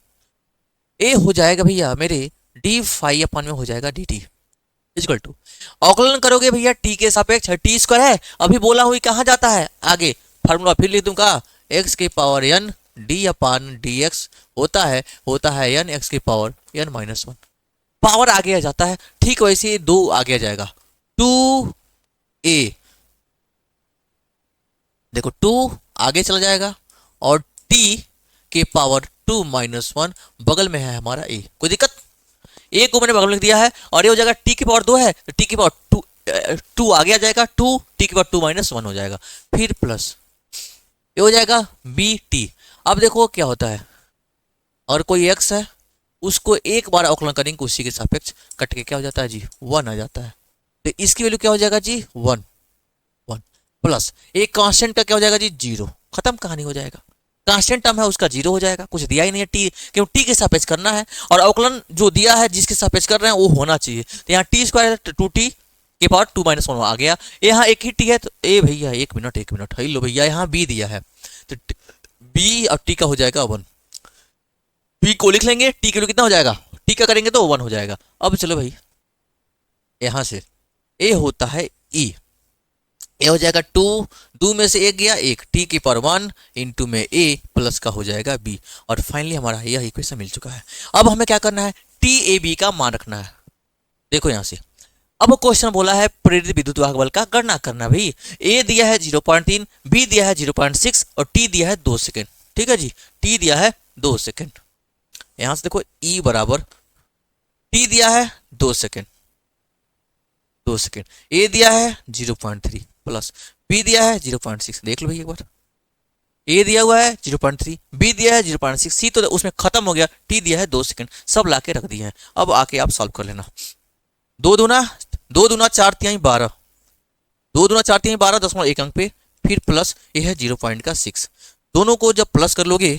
Speaker 1: ए हो जाएगा भैया मेरे डी फाइव अपन में हो जाएगा डी टी इक्वल टू, अवकलन करोगे भैया टी के सापेक्ष, टी स्क्वायर है, अभी बोला हुई कहाँ जाता है आगे, फार्मूला फिर लिख दूंगा, एक्स की power N D upon D X होता है एन एक्स की power N minus one, power आगे आ जाता है, ठीक वैसे दो आगे आ जाएगा, टू ए, देखो टू आगे चला जाएगा, और टी के पावर 2 माइनस वन बगल में है हमारा ए, कोई दिक्कत। ए को मैंने बगल में लिख दिया है, और ये हो जाएगा टी की पावर 2 है, तो टी की पावर 2 आगे आ जाएगा, 2 टी की पावर 2 माइनस वन हो जाएगा, फिर प्लस ये हो जाएगा बी टी। अब देखो क्या होता है, और कोई एक्स है उसको एक बार अवकलन करेंगे उसी के सापेक्ष, कट के क्या हो जाता है जी, 1 आ जाता है, तो इसकी वैल्यू क्या हो जाएगा जी, 1 1 प्लस एक कांस्टेंट का क्या हो जाएगा जी, 0, खत्म कहानी हो जाएगा। कांस्टेंट टर्म है उसका 0 हो जाएगा, कुछ दिया ही नहीं है टी, क्यों टी के सापेक्ष करना है, और अवकलन जो दिया है जिसके सापेक्ष कर रहे हैं वो होना चाहिए, तो यहाँ टी स्क्वायर 2t के पावर 2 माइनस वन आ गया, यहाँ एक ही टी है, तो ए भैया एक मिनट है लो भैया, यहाँ बी दिया है, तो बी और टी का हो जाएगा 1, बी को लिख लेंगे, टी के लिए कितना हो जाएगा, टी का करेंगे तो 1 हो जाएगा। अब चलो भाई यहां से ए होता है ई, ए हो जाएगा 2, 2 में से एक गया एक, टी की पावर 1 इंटू में ए प्लस का हो जाएगा बी, और फाइनली हमारा यह इक्वेशन मिल चुका है। अब हमें क्या करना है, टी ए बी का मान रखना है। देखो यहां से अब क्वेश्चन बोला है प्रेरित विद्युत वाहक बल का गणना करना भाई, ए दिया है 0.3, बी दिया है 0.6, और टी दिया है 2 सेकेंड, ठीक है जी, टी दिया है 2 सेकेंड। यहां से देखो ई बराबर टी दिया है 2 सेकेंड, 2 सेकेंड। ए दिया है 0.3 प्लस बी दिया है 0.6, देख लो भाई एक बार, ए दिया हुआ है 0.3, बी दिया है 0.6, सी तो उसमें खत्म हो गया, टी दिया है 2 सेकेंड, सब लाके रख दिए हैं। अब आके आप सॉल्व कर लेना। 2 दूना 4 तिहाई 12, 2 दूना 4 तिहाई 12 1 अंक पे, फिर प्लस ये है 0.6, दोनों को जब प्लस कर लोगे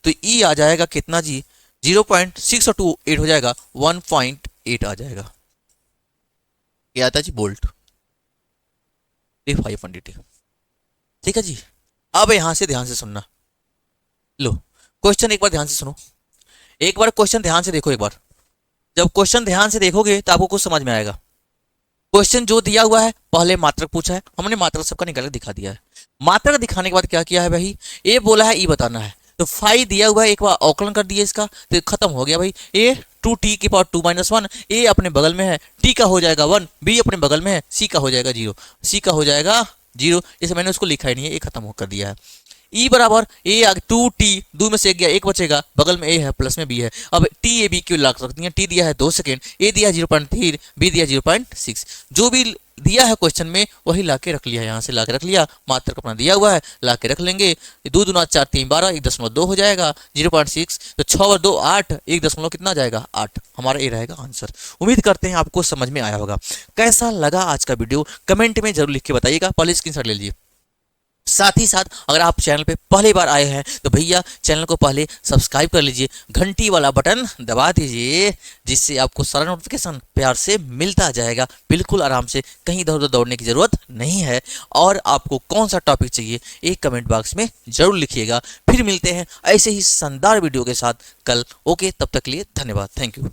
Speaker 1: तो ई आ जाएगा कितना जी, 0.6 और 2 8 हो जाएगा, 1.8 आ जाएगा। क्या आता है जी, बोल्ट डी5 ठीक है जी। अब यहां से ध्यान से सुनना, लो क्वेश्चन एक बार ध्यान से सुनो, एक बार क्वेश्चन ध्यान से देखो। एक बार जब क्वेश्चन ध्यान से देखोगे तो आपको कुछ समझ में आएगा। क्वेश्चन जो दिया हुआ है पहले मात्रक पूछा है, हमने मात्रक सबका निकाल के दिखा दिया है। मात्रक दिखाने के बाद क्या किया है भाई, ए बोला है ई बताना है, तो फाई दिया हुआ है, एक बार अवकलन कर दिया इसका तो खत्म हो गया भाई। ए 2t की पावर 2-1, ए अपने बगल में है, टी का हो जाएगा 1, बी अपने बगल में है, सी का हो जाएगा 0, सी का हो जाएगा 0, इसे मैंने उसको लिखा ही नहीं है, ये खत्म कर दिया है। ई बराबर ए 2t, 2 में से एक गया, एक बचेगा, बगल में ए है प्लस में बी है। अब टी ए बी क्यों ला सकती है, टी दिया है 2 सेकेंड, ए दिया 0.3, बी दिया 0.6, जो भी दिया है क्वेश्चन में वही लाके रख लिया, यहाँ से लाके रख लिया, मात्रक अपना दिया हुआ है लाके रख लेंगे। 2 दूना 4 3 12, 1.2 हो जाएगा, 0.6 तो 6 और 2 8, 1 कितना जाएगा 8, हमारा ये रहेगा आंसर। उम्मीद करते हैं आपको समझ में आया होगा। कैसा लगा आज का वीडियो कमेंट में जरूर लिख के बताइएगा, पहले स्क्रीनशॉट ले लीजिए। साथ ही साथ अगर आप चैनल पे पहली बार आए हैं तो भैया चैनल को पहले सब्सक्राइब कर लीजिए, घंटी वाला बटन दबा दीजिए, जिससे आपको सारा नोटिफिकेशन प्यार से मिलता जाएगा, बिल्कुल आराम से, कहीं इधर उधर दौड़ने की जरूरत नहीं है। और आपको कौन सा टॉपिक चाहिए एक कमेंट बॉक्स में जरूर लिखिएगा। फिर मिलते हैं ऐसे ही शानदार वीडियो के साथ कल। ओके, तब तक के लिए धन्यवाद, थैंक यू।